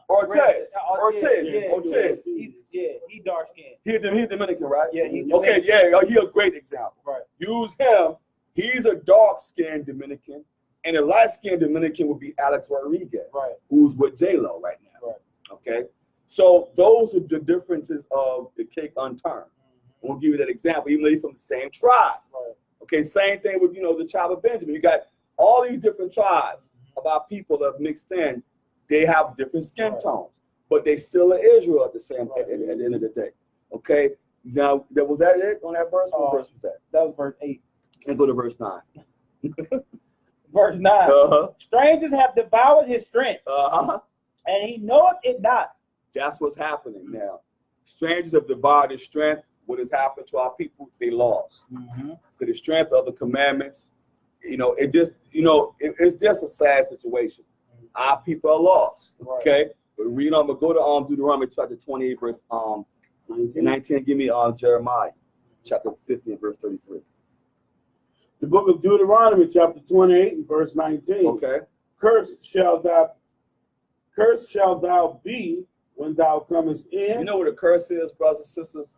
S1: Ortiz.
S3: Yeah,
S1: Ortiz.
S3: He dark skinned.
S1: He's Dominican, right?
S3: Yeah, he
S1: okay, yeah, he a great example.
S3: Right.
S1: Use him. He's a dark-skinned Dominican, and a light-skinned Dominican would be Alex Rodriguez,
S3: right,
S1: who's with J-Lo right now.
S3: Right.
S1: Okay. So those are the differences of the cake unturned. We'll give you that example, even though they're from the same tribe.
S3: Right.
S1: Okay, same thing with the tribe of Benjamin. You got all these different tribes of our people that have mixed in. They have different skin tones, but they still are Israel at the end of the day. Okay. Now, was that it on that verse? What verse was that?
S3: That was verse 8.
S1: And go to verse 9.
S3: Verse 9. Strangers have devoured his strength, and he knoweth it not.
S1: That's what's happening now. Strangers have devoured his strength. What has happened to our people? They lost. For the strength of the commandments, it's just a sad situation. Our people are lost. Okay, but read on. But go to Deuteronomy chapter 28, verse 19. Give me Jeremiah chapter 15, verse 33.
S2: The book of Deuteronomy chapter 28 and verse 19.
S1: Okay.
S2: Cursed shall thou be when thou comest in.
S1: You know what a curse is, brothers and sisters?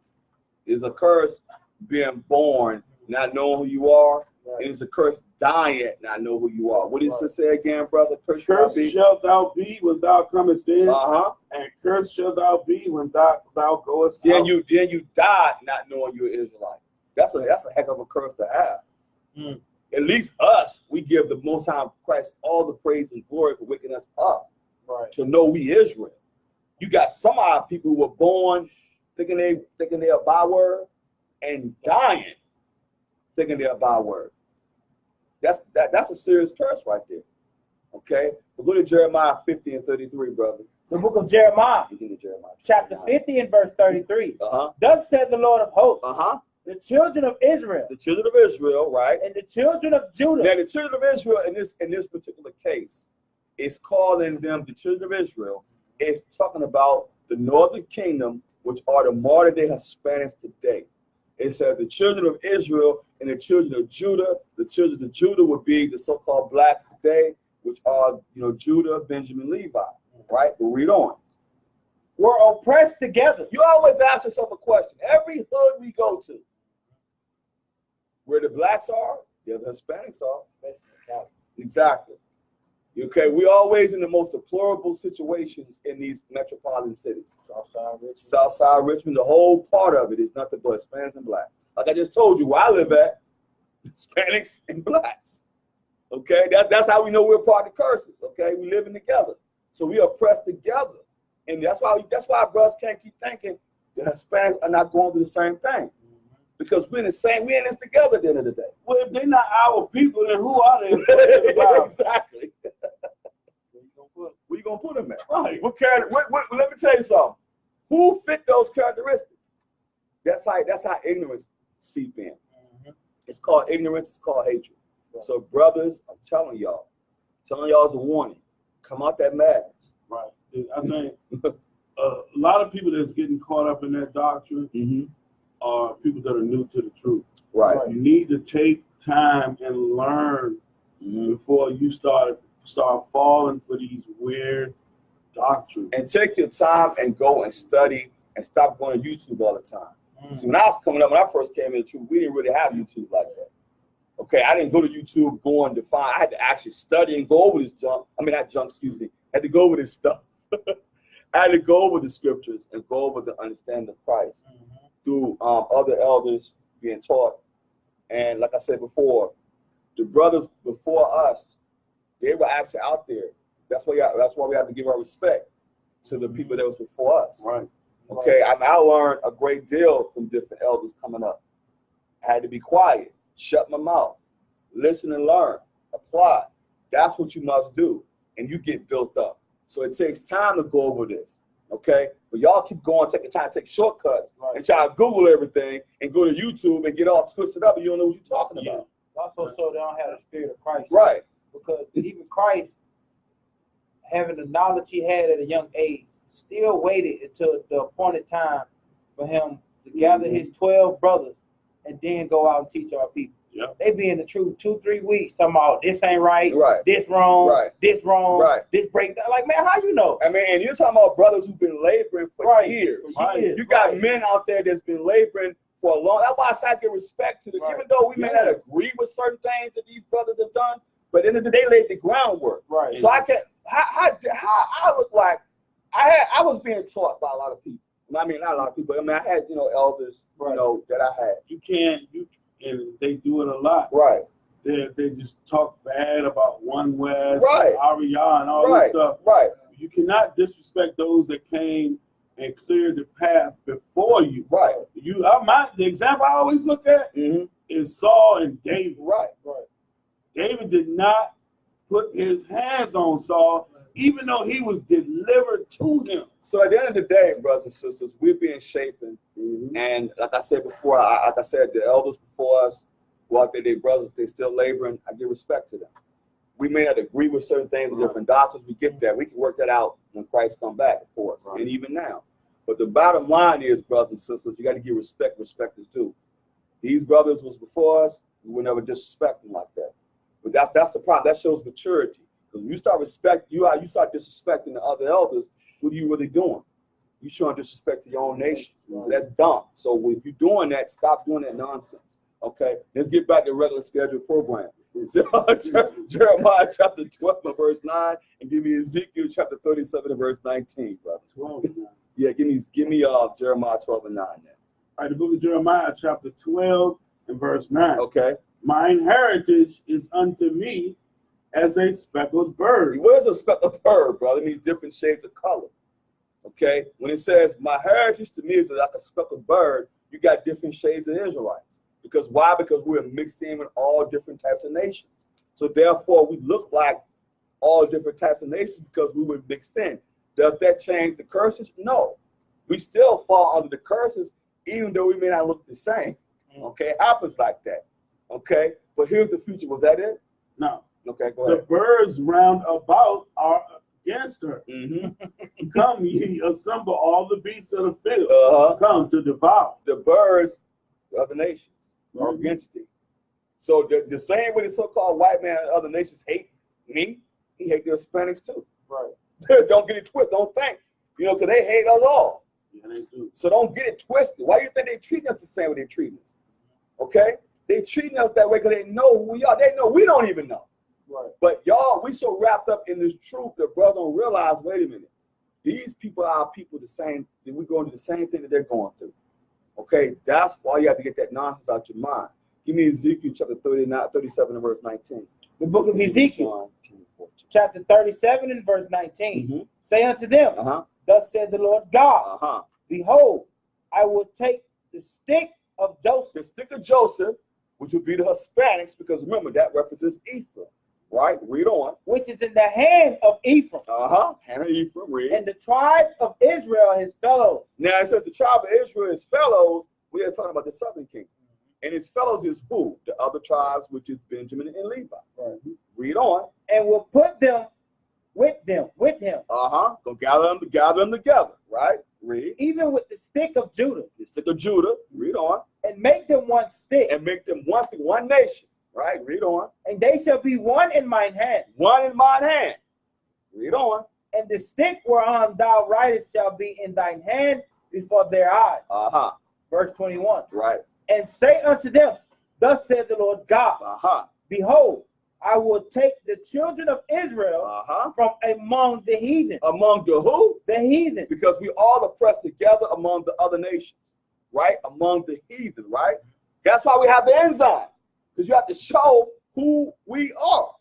S1: Is a curse being born, not knowing who you are. Right. It is a curse dying, not know who you are. What does it say again, brother? Cursed
S2: shall thou be when thou comest in, and cursed shall thou be when thou goest
S1: out.
S2: Then
S1: you die not knowing you're an Israelite. That's a heck of a curse to have. At least us, we give the Most High Christ all the praise and glory for waking us up to know we Israel. You got some of our people who were born thinking they're a byword and dying thinking they're a byword. That's a serious curse right there. Okay? But go to Jeremiah 50 and 33, brother.
S3: The book of Jeremiah, chapter 50 and verse 33. Thus said the Lord of hosts, the children of Israel.
S1: The children of Israel, right?
S3: And the children of Judah.
S1: Now, the children of Israel in this particular case is calling them the children of Israel. It's talking about the northern kingdom, which are the modern day Hispanics today. It says the children of Israel and the children of Judah. The children of Judah would be the so-called blacks today, which are Judah, Benjamin, Levi. Right? We'll read on.
S3: Were oppressed together.
S1: You always ask yourself a question. Every hood we go to, where the blacks are, there the Hispanics are. Exactly. Okay, we always in the most deplorable situations in these metropolitan cities. Southside Richmond, the whole part of it is nothing but Hispanics and blacks. Like I just told you, where I live at, Hispanics and blacks. Okay, that's how we know we're part of the curses. Okay, we living together, so we are pressed together, and that's why brothers can't keep thinking the Hispanics are not going through the same thing. Because we're in this together at the end of the day.
S2: Well, if they're not our people, then who are they?
S1: Exactly. Where you gonna put them at?
S2: Right.
S1: Let me tell you something. Who fit those characteristics? That's how ignorance seep in. It's called ignorance. It's called hatred. Right. So, brothers, I'm telling y'all as a warning. Come out that madness.
S2: Right. I think a lot of people that's getting caught up in that doctrine. Are people that are new to the truth.
S1: Right.
S2: You need to take time and learn before you start falling for these weird doctrines.
S1: And take your time and go and study and stop going to YouTube all the time. See, when I was coming up, when I first came into the truth, we didn't really have YouTube like that. Okay, I didn't go to YouTube, go and define. I had to actually study and go over this junk. I mean, not junk, excuse me. I had to go over this stuff. I had to go over the scriptures and go over the understanding of Christ. Through other elders being taught. And like I said before, the brothers before us, they were actually out there. That's why we have to give our respect to the people that was before us.
S2: Right.
S1: Okay, I learned a great deal from different elders coming up. I had to be quiet, shut my mouth, listen and learn, apply. That's what you must do, and you get built up. So it takes time to go over this, okay? But y'all keep going, trying to take shortcuts and try to Google everything and go to YouTube and get all twisted up, and you don't know what you're talking about.
S3: Also, so they don't have the spirit of Christ.
S1: Right.
S3: Because even Christ, having the knowledge he had at a young age, still waited until the appointed time for him to gather his 12 brothers and then go out and teach our people.
S2: Yeah.
S3: They be in the truth 2-3 weeks talking about this ain't right,
S1: Right.
S3: this wrong,
S1: Right.
S3: this wrong,
S1: Right.
S3: this breakdown. Like, man, how you know?
S1: I mean, and you're talking about brothers who've been laboring for years.
S3: Years,
S1: You got
S3: right.
S1: men out there that's been laboring for a long. That's why I say I give respect to them,
S3: Right.
S1: even though we may not agree with certain things that these brothers have done. But at the end of the day, they laid the groundwork.
S3: Right.
S1: So I can how I look like I was being taught by a lot of people. I mean, not a lot of people. I mean, I had elders, that I had.
S2: And they do it a lot.
S1: Right.
S2: They just talk bad about One West,
S1: Right.
S2: Ariya, and all this stuff.
S1: Right.
S2: You cannot disrespect those that came and cleared the path before you.
S1: Right.
S2: The example I always look at is Saul and David.
S1: Right.
S2: David did not put his hands on Saul, even though he was delivered to him.
S1: So at the end of the day, brothers and sisters, we're being shaped. And like I said before, the elders before us, well, they're brothers, they still laboring. I give respect to them. We may not agree with certain things, with different doctrines. We get that. We can work that out when Christ come back, of course, and even now. But the bottom line is, brothers and sisters, you got to give respect. Respect is due. These brothers was before us. We would never disrespect them like that. But that's the problem. That shows maturity. Because when you start you start disrespecting the other elders, what are you really doing? You showing disrespect to your own nation. So that's dumb. So if you're doing that, stop doing that nonsense. Okay, let's get back to the regular scheduled program. Jeremiah chapter 12 and verse 9, and give me Ezekiel chapter 37 and verse 19, brother.
S2: 12 and 9.
S1: Yeah, give me Jeremiah 12 and 9 then.
S2: All right, the book of Jeremiah chapter 12 and verse 9.
S1: Okay.
S2: Mine heritage is unto me as a speckled bird.
S1: What is a speckled bird, brother? It means different shades of color. Okay? When it says my heritage to me is like a speckled bird, you got different shades of Israelites. Because why? Because we're mixed in with all different types of nations. So therefore, we look like all different types of nations because we were mixed in. Does that change the curses? No. We still fall under the curses, even though we may not look the same. Okay? It happens like that. Okay? But here's the future. Was that it?
S2: No.
S1: Okay, go ahead.
S2: The birds round about are against her. Come, ye assemble all the beasts of the field. Come to devour.
S1: The birds, the other nations, are against thee. So the same way the so-called white man and other nations hate me, he hates the Hispanics too.
S3: Right.
S1: Don't get it twisted. Don't think, because they hate us all.
S2: Yeah, they do.
S1: So don't get it twisted. Why do you think they treat us the same way they treat us? Okay? They treating us that way because they know who we are. They know we don't even know.
S3: Right.
S1: But y'all, we so wrapped up in this truth that brothers don't realize, wait a minute, these people are our people the same, that we're going to do the same thing that they're going through. Okay? That's why you have to get that nonsense out your mind. Give me Ezekiel chapter 37 and verse 19.
S3: The book of Ezekiel, chapter 37 and verse 19. Say unto them, thus said the Lord God, behold, I will take the stick of Joseph.
S1: The stick of Joseph, which would be the Hispanics, because remember, that represents Ephraim. Right? Read on.
S3: Which is in the hand of Ephraim.
S1: Hand of Ephraim, read.
S3: And the tribes of Israel, his fellows.
S1: Now it says the tribe of Israel, his fellows, we are talking about the southern kingdom. And his fellows is who? The other tribes, which is Benjamin and Levi. Right. Read on.
S3: And will put them with him.
S1: Go gather them together. Right? Read.
S3: Even with the stick of Judah.
S1: The stick of Judah. Read on.
S3: And make them one stick.
S1: And make them one stick, one nation. Right? Read on.
S3: And they shall be one in mine hand.
S1: One in mine hand. Read on.
S3: And the stick whereon thou writest shall be in thine hand before their eyes. Verse 21.
S1: Right.
S3: And say unto them, thus said the Lord God, behold, I will take the children of Israel from among the heathen.
S1: Among the who?
S3: The heathen.
S1: Because we all are pressed together among the other nations. Right? Among the heathen, right? That's why we have the enzyme. Because you have to show who we are.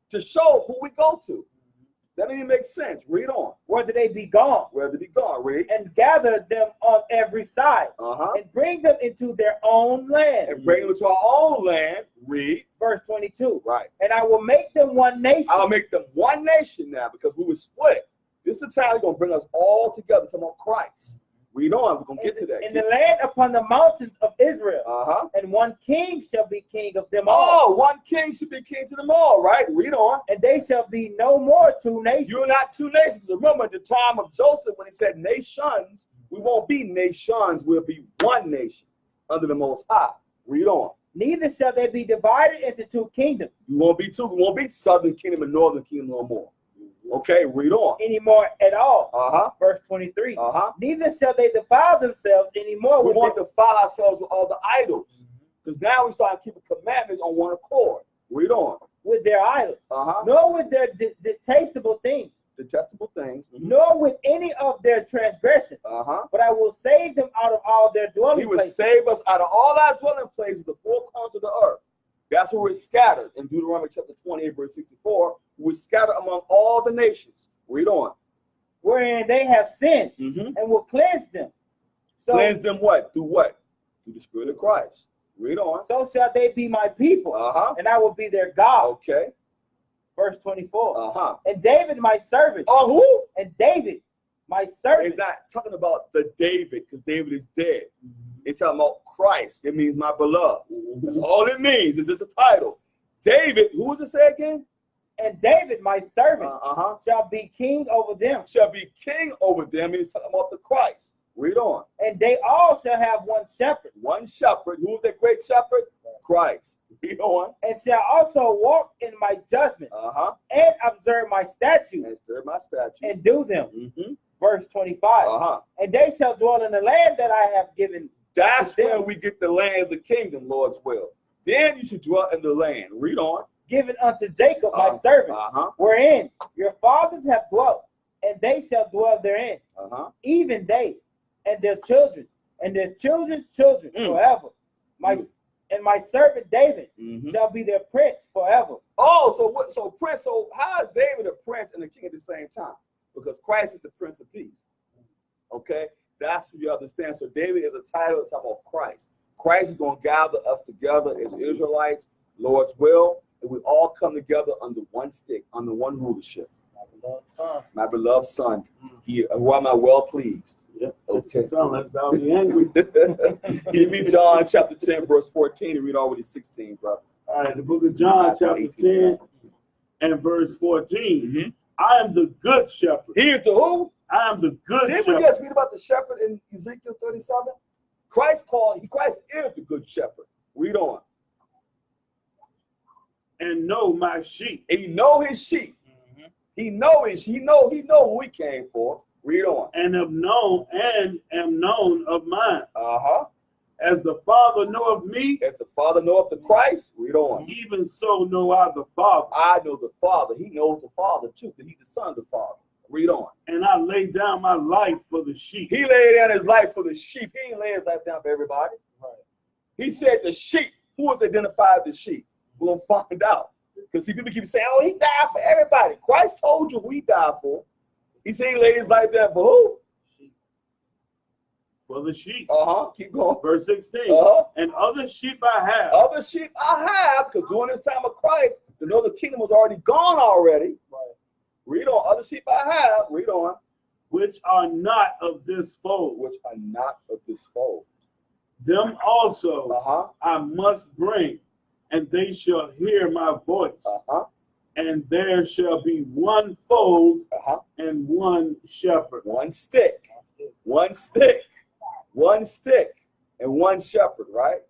S1: To show who we go to. That didn't even make sense. Read on.
S3: whether they be gone,
S1: Where did he go? Read.
S3: and gather them on every side,
S1: Uh-huh.
S3: and bring them into their own land.
S1: And bring them to our own land. Read.
S3: Verse 22.
S1: Right.
S3: And I will make them one nation.
S1: I'll make them one nation now because we were split. This is the time he's going to bring us all together, talking about Christ. Read on. We're going to get to that.
S3: In the land upon the mountains of Israel.
S1: Uh-huh.
S3: And one king shall be king of them all.
S1: Oh, one king should be king to them all, right? Read on.
S3: And they shall be no more two nations.
S1: You're not two nations. Remember, at the time of Joseph, when he said nations, we won't be nations. We'll be one nation under the Most High. Read on.
S3: Neither shall they be divided into two kingdoms.
S1: We won't be two. We won't be southern kingdom and northern kingdom no more. Okay, read on.
S3: Anymore at all.
S1: Uh-huh.
S3: Verse 23.
S1: Uh-huh.
S3: Neither shall they defile themselves anymore.
S1: We
S3: with
S1: want
S3: their-
S1: to defile ourselves with all the idols. Because now we start keeping commandments on one accord. Read on.
S3: with their idols,
S1: Uh-huh.
S3: nor with their distasteful things,
S1: Detestable things.
S3: nor with any of their transgressions.
S1: Uh-huh.
S3: But I will save them out of all their
S1: He
S3: dwelling
S1: would
S3: places.
S1: save us out of all our dwelling places, the four corners of the earth. That's where we're scattered. In Deuteronomy chapter 28, verse 64, we're scattered among all the nations. Read on.
S3: Wherein they have sinned,
S1: Mm-hmm.
S3: and will cleanse them. So,
S1: Cleanse them what? Through what? Through the Spirit of Christ. Read on.
S3: so shall they be my people,
S1: Uh-huh.
S3: and I will be their God.
S1: Okay.
S3: Verse 24.
S1: Uh-huh.
S3: And David, my servant,
S1: Oh, who?
S3: and David, my servant.
S1: It's not talking about the David, because David is dead. It's talking about Christ. It means my beloved. That's all it means. It's just a title. David, who does it say again?
S3: And David, my servant,
S1: Uh-huh.
S3: shall be king over them.
S1: Shall be king over them. He's talking about the Christ. Read on.
S3: And they all shall have one shepherd,
S1: One shepherd. Who is the great shepherd? Christ. Read on.
S3: and shall also walk in my judgments,
S1: Uh-huh.
S3: and observe my statutes,
S1: And serve my statutes.
S3: and do them.
S1: Mm-hmm.
S3: Verse 25.
S1: Uh-huh.
S3: And they shall dwell in the land that I have given.
S1: That's where we get the land of the kingdom, Lord's will. Then you should dwell in the land. Read on.
S3: Given unto Jacob my servant,
S1: Uh-huh.
S3: wherein your fathers have dwelt, and they shall dwell therein,
S1: Uh-huh.
S3: even they and their children and their children's children
S1: Mm.
S3: forever. And my servant David
S1: Mm-hmm.
S3: shall be their prince forever.
S1: Oh, so what? So prince. So how is David a prince and a king at the same time? Because Christ is the Prince of Peace. Okay, that's what you understand. So David is a title talking about Christ. Christ is going to gather us together as Israelites, Lord's will, and we all come together under one stick, under one rulership. My beloved son, who am I well pleased.
S2: Yeah.
S1: Okay.
S2: Son, let's not be angry.
S1: Give me John chapter 10, verse 14, and read already 16, brother.
S2: All right, the book of John, chapter 10 and verse 14.
S1: Mm-hmm.
S2: I am the good shepherd.
S1: He is the who?
S2: I am the good
S1: Didn't we
S2: shepherd.
S1: just read about the shepherd in Ezekiel 37? Christ is the good shepherd. Read on.
S2: And know my sheep.
S1: And he know his sheep. He know who he came for. Read on.
S2: And am known of mine.
S1: Uh-huh.
S2: As the Father knoweth me,
S1: As the Father knoweth the Christ, read on.
S2: even so know I the Father.
S1: I know the Father. He knows the Father too, because he's the Son of the Father. Read on.
S2: And I lay down my life for the sheep.
S1: He laid down his life for the sheep. He ain't lay his life down for everybody.
S3: Right.
S1: He said the sheep. Who has identified the sheep? We're going to find out. Because see, people keep saying, oh, he died for everybody. Christ told you who he died for. He said he laid his life down for who?
S2: For the sheep.
S1: Uh-huh. Keep going.
S2: Verse 16.
S1: Uh-huh.
S2: And other sheep I have.
S1: Other sheep I have, because during this time of Christ, the northern kingdom was already gone already.
S3: Right.
S1: Read on. Other sheep I have. Read on.
S2: Which are not of this fold.
S1: Which are not of this fold.
S2: Them also
S1: Uh-huh.
S2: I must bring, and they shall hear my voice.
S1: Uh-huh.
S2: And there shall be one fold
S1: Uh-huh.
S2: and one shepherd.
S1: One stick. One stick. One stick. And one shepherd, right?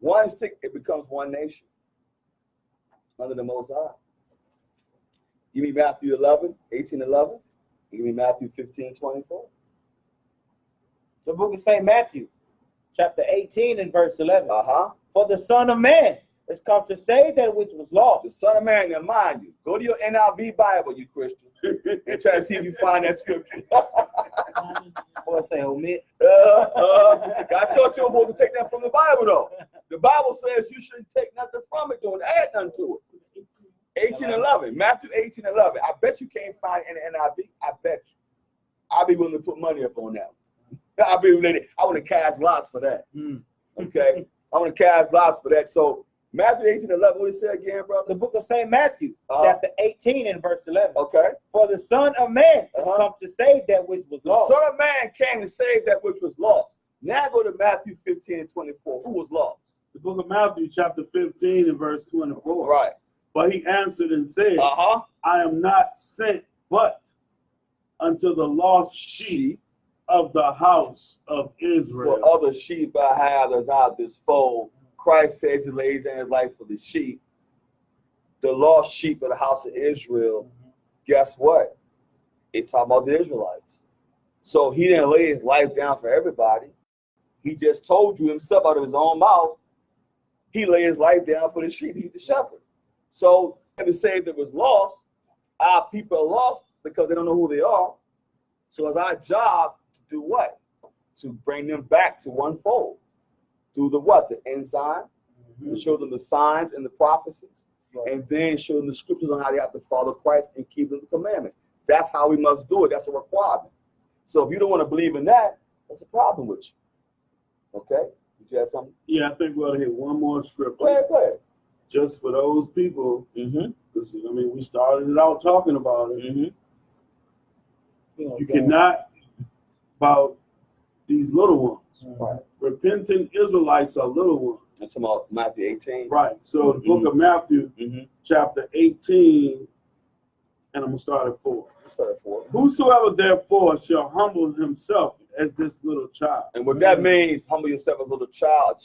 S1: One stick, it becomes one nation. Under the Most High. Give me Matthew 11, 18:11. Give me Matthew 15:24.
S3: The book of St. Matthew, chapter 18 and verse 11.
S1: Uh-huh.
S3: For the Son of Man is come to save that which was lost.
S1: The Son of Man, now mind you, go to your NIV Bible, you Christian, and try to see if you find that scripture.
S3: Or say omit.
S1: I thought you were supposed to take that from the Bible, though. The Bible says you shouldn't take nothing from it, don't add nothing to it. 18:11. Matthew 18:11. I bet you can't find it in the NIV. I bet you. I'll be willing to put money up on that. I want to cast lots for that. Okay? I want to cast lots for that. So Matthew 18:11, what did it say again, brother?
S3: The book of St. Matthew, chapter 18 and verse 11.
S1: Okay.
S3: For the Son of Man has come to save that which was
S1: The
S3: lost.
S1: Son of Man came to save that which was lost. Now go to Matthew 15:24. Who was lost?
S2: The book of Matthew, chapter 15 and verse 24.
S1: Right.
S2: But he answered and said, I am not sent but unto the lost sheep of the house of Israel.
S1: So other sheep I have that's not this fold. Christ says he lays down his life for the sheep. The lost sheep of the house of Israel. Guess what? It's talking about the Israelites. So he didn't lay his life down for everybody. He just told you himself out of his own mouth. He laid his life down for the sheep. He's the shepherd. So to say that was lost, our people are lost because they don't know who they are. So it's our job to do what? To bring them back to one fold. Through the what? The ensign, to show them the signs and the prophecies, and then show them the scriptures on how they have to follow Christ and keep the commandments. That's how we must do it. That's a requirement. So if you don't want to believe in that, that's a problem with you. Okay? Did you have something?
S2: Yeah, I think we ought to hit one more scripture.
S1: Go ahead.
S2: Just for those people, because I mean, we started it out talking about it. You cannot about these little ones.
S1: Right.
S2: Repentant Israelites are little ones.
S1: That's about Matthew 18.
S2: Right. So the book of Matthew, chapter 18, and I'm going to start at 4. Whosoever therefore shall humble himself as this little child.
S1: And what that means, humble yourself as a little child.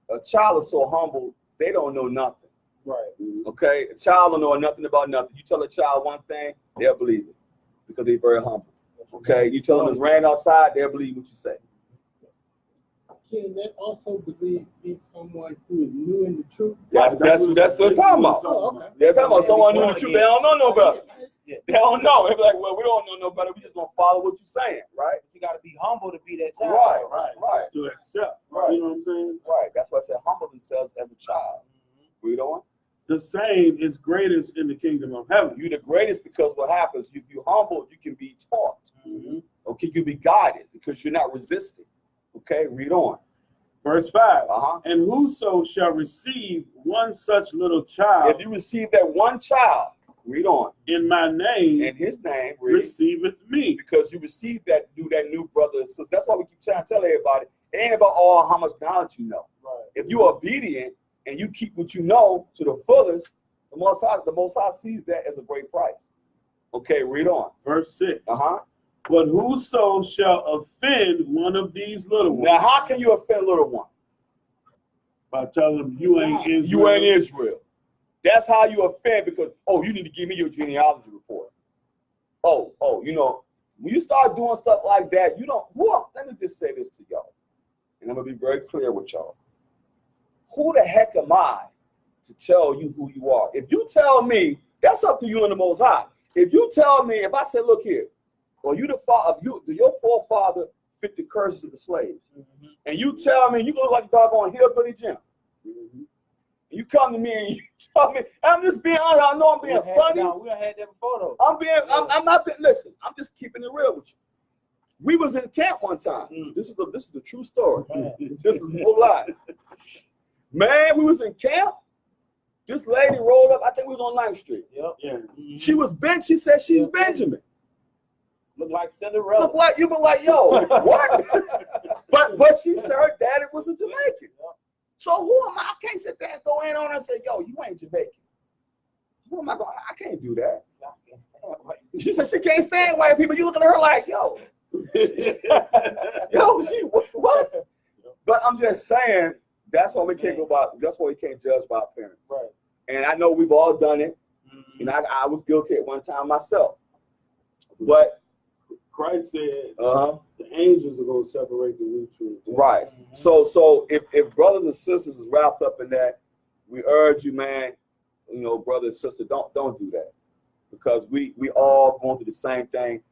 S1: A child is so humble, they don't know nothing.
S3: Right.
S1: Okay? A child don't know nothing about nothing. You tell a child one thing, they'll believe it because they're very humble. Okay? You tell them it's rain outside, they'll believe what you say.
S4: Can that also be someone who is new in the truth?
S1: That's what they're talking about.
S4: Oh, okay.
S1: They're talking about someone new in the truth. They don't know no better. They don't know. They're like, well, we don't know no better. We just gonna follow what you're saying, right?
S3: You got to be humble to be that child.
S1: Right.
S2: To accept.
S1: Right.
S2: You know what I'm saying?
S1: Right. That's why I said humble themselves as a child. Read on.
S2: The same is greatest in the kingdom of heaven.
S1: You're the greatest because what happens, if you're humble, you can be taught. Okay, you'll be guided because you're not resisting. Okay, read on.
S2: Verse 5. And whoso shall receive one such little child,
S1: if you receive that one child, read on.
S2: In my name,
S1: in his name,
S2: receiveth me.
S1: Because you receive that new brother. So that's why we keep trying to tell everybody, it ain't about how much knowledge you know.
S3: Right.
S1: If you're obedient and you keep what you know to the fullest, the Most High sees that as a great price. Okay, read on.
S2: Verse 6. But whoso shall offend one of these little ones.
S1: Now, how can you offend little one?
S2: By telling them you ain't Israel.
S1: You ain't Israel. That's how you offend because, you need to give me your genealogy report. You know, when you start doing stuff like that, you don't, let me just say this to y'all. And I'm going to be very clear with y'all. Who the heck am I to tell you who you are? If you tell me, that's up to you and the Most High. If you tell me, if I say, look here, your forefather fit the curses of the slaves. And you tell me you look like a doggone hillbilly Jim. You come to me and you tell me, I'm just being honest, I know I'm being funny.
S3: We done had that before though.
S1: I'm not listen, I'm just keeping it real with you. We was in camp one time. This is the true story. This is no lie. Man, we was in camp. This lady rolled up, I think we was on 9th Street. She was She said she's Benjamin.
S3: Look like Cinderella.
S1: You look like yo, what? but she said her daddy was a Jamaican. So who am I? I can't sit there and go in on her and say, yo, you ain't Jamaican. Who am I going? I can't do that. She said she can't stand white people. You looking at her like, yo, what? But I'm just saying that's why we can't go by. That's why we can't judge by appearance.
S3: Right.
S1: And I know we've all done it. And I was guilty at one time myself. But
S2: Christ said the angels are going to separate the wheat from the tares.
S1: Right. So if brothers and sisters is wrapped up in that, we urge you, man, brothers and sisters, don't do that. Because we all going through the same thing.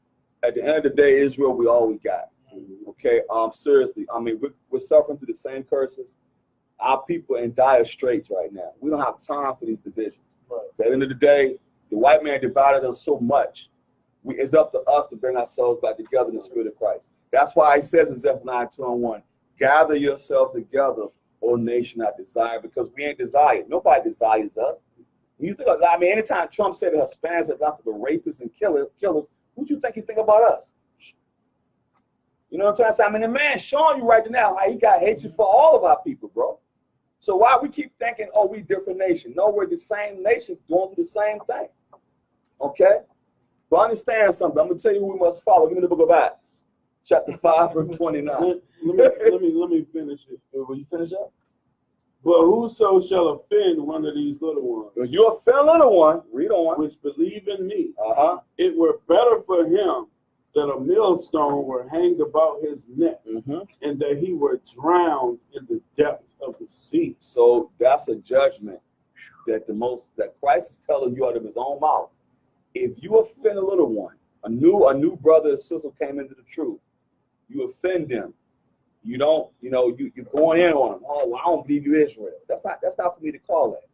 S1: At the end of the day, Israel, we all we got. Okay. Seriously, I mean, we're suffering through the same curses. Our people in dire straits right now. We don't have time for these divisions.
S3: Right.
S1: At the end of the day, the white man divided us so much. It's up to us to bring ourselves back together in the spirit of Christ. That's why he says in Zephaniah 2:1, gather yourselves together, O nation I desire, because we ain't desired. Nobody desires us. When you think of, I mean, anytime Trump said that Hispanics are nothing but rapists and killers, what you think he think about us? You know what I'm trying to say? I mean, the man showing you right now how he got hatred for all of our people, bro. So why we keep thinking, oh, we different nation? No, we're the same nation going through the same thing. Okay? But understand something. I'm going to tell you who we must follow. Give me the book of Acts, chapter 5, verse 29.
S2: Let me finish it.
S1: Will you finish up?
S2: But whoso shall offend one of these little ones,
S1: If you offend a little one, read on.
S2: which believe in me,
S1: Uh-huh.
S2: it were better for him that a millstone were hanged about his neck, and that he were drowned in the depths of the sea.
S1: So that's a judgment that Christ is telling you out of his own mouth. If you offend a little one, a new brother or sister came into the truth, you offend them. You don't, you're going in on them. Oh, well, I don't believe you Israel. That's not for me to call that.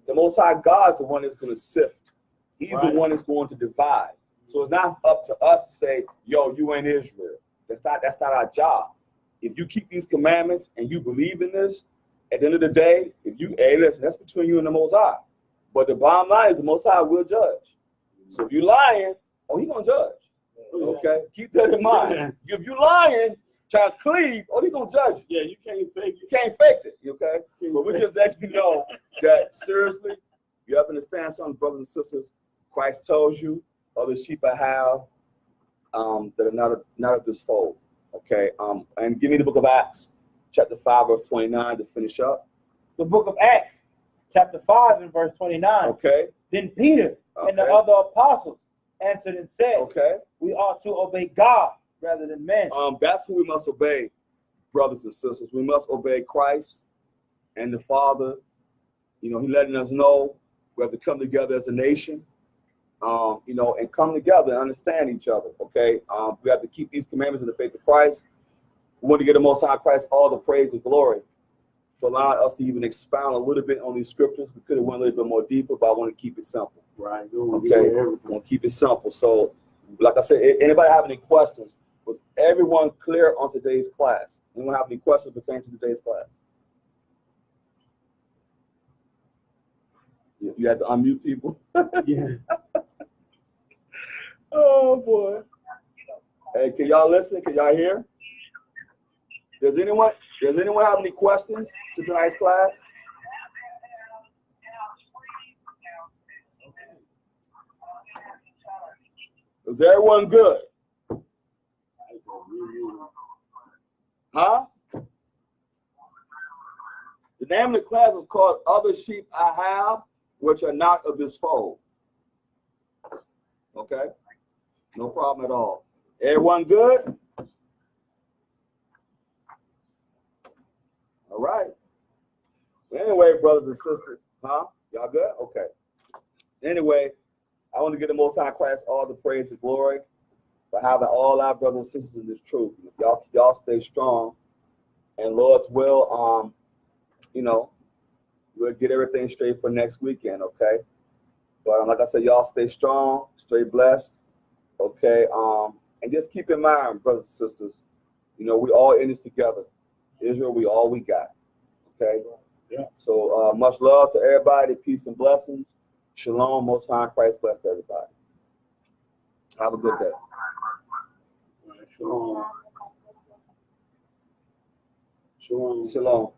S1: The Most High God is the one that's going to sift. He's the one that's going to divide. So it's not up to us to say, yo, you ain't Israel. That's not our job. If you keep these commandments and you believe in this, at the end of the day, listen, that's between you and the Most High. But the bottom line is the Most High will judge. So if you're lying, he's going to judge. Okay? Keep that in mind. If you're lying, trying to cleave, he's going to judge you.
S2: Yeah, you can't fake it.
S1: You can't fake it, okay? But we just let you know that, seriously, you have to understand something, brothers and sisters. Christ tells you, other sheep I have that are not of this fold, okay? And give me the book of Acts, chapter 5, verse 29 to finish up.
S3: The book of Acts, chapter 5 and verse 29.
S1: Okay.
S3: Then Peter and the other apostles answered and said, we ought to obey God rather than men.
S1: That's who we must obey, brothers and sisters. We must obey Christ and the Father. He letting us know we have to come together as a nation, and come together and understand each other, okay? We have to keep these commandments in the faith of Christ. We want to give the Most High Christ all the praise and glory for allowing us to even expound a little bit on these scriptures. We could have went a little bit more deeper, but I want to keep it simple.
S2: Right.
S1: Okay. I want to keep it simple. So, like I said, anybody have any questions? Was everyone clear on today's class? Anyone have any questions pertaining to today's class? You had to unmute people.
S2: Yeah.
S1: Oh boy. Hey, can y'all listen? Can y'all hear? Does anyone have any questions to tonight's class? Is everyone good? Huh? The name of the class is called Other Sheep I Have, which are not of this fold. Okay? No problem at all. Everyone good? All right. Anyway, brothers and sisters, y'all good? Okay. Anyway, I want to give the Most High Christ all the praise and glory for having all our brothers and sisters in this truth. Y'all stay strong, and Lord's will, we'll get everything straight for next weekend, okay? But like I said, y'all stay strong, stay blessed, okay? And just keep in mind, brothers and sisters, we all in this together. Israel, we all we got, okay?
S2: Yeah.
S1: So much love to everybody, peace and blessings. Shalom, Most High Christ bless everybody. Have a good day.
S2: Shalom. Shalom.
S1: Shalom.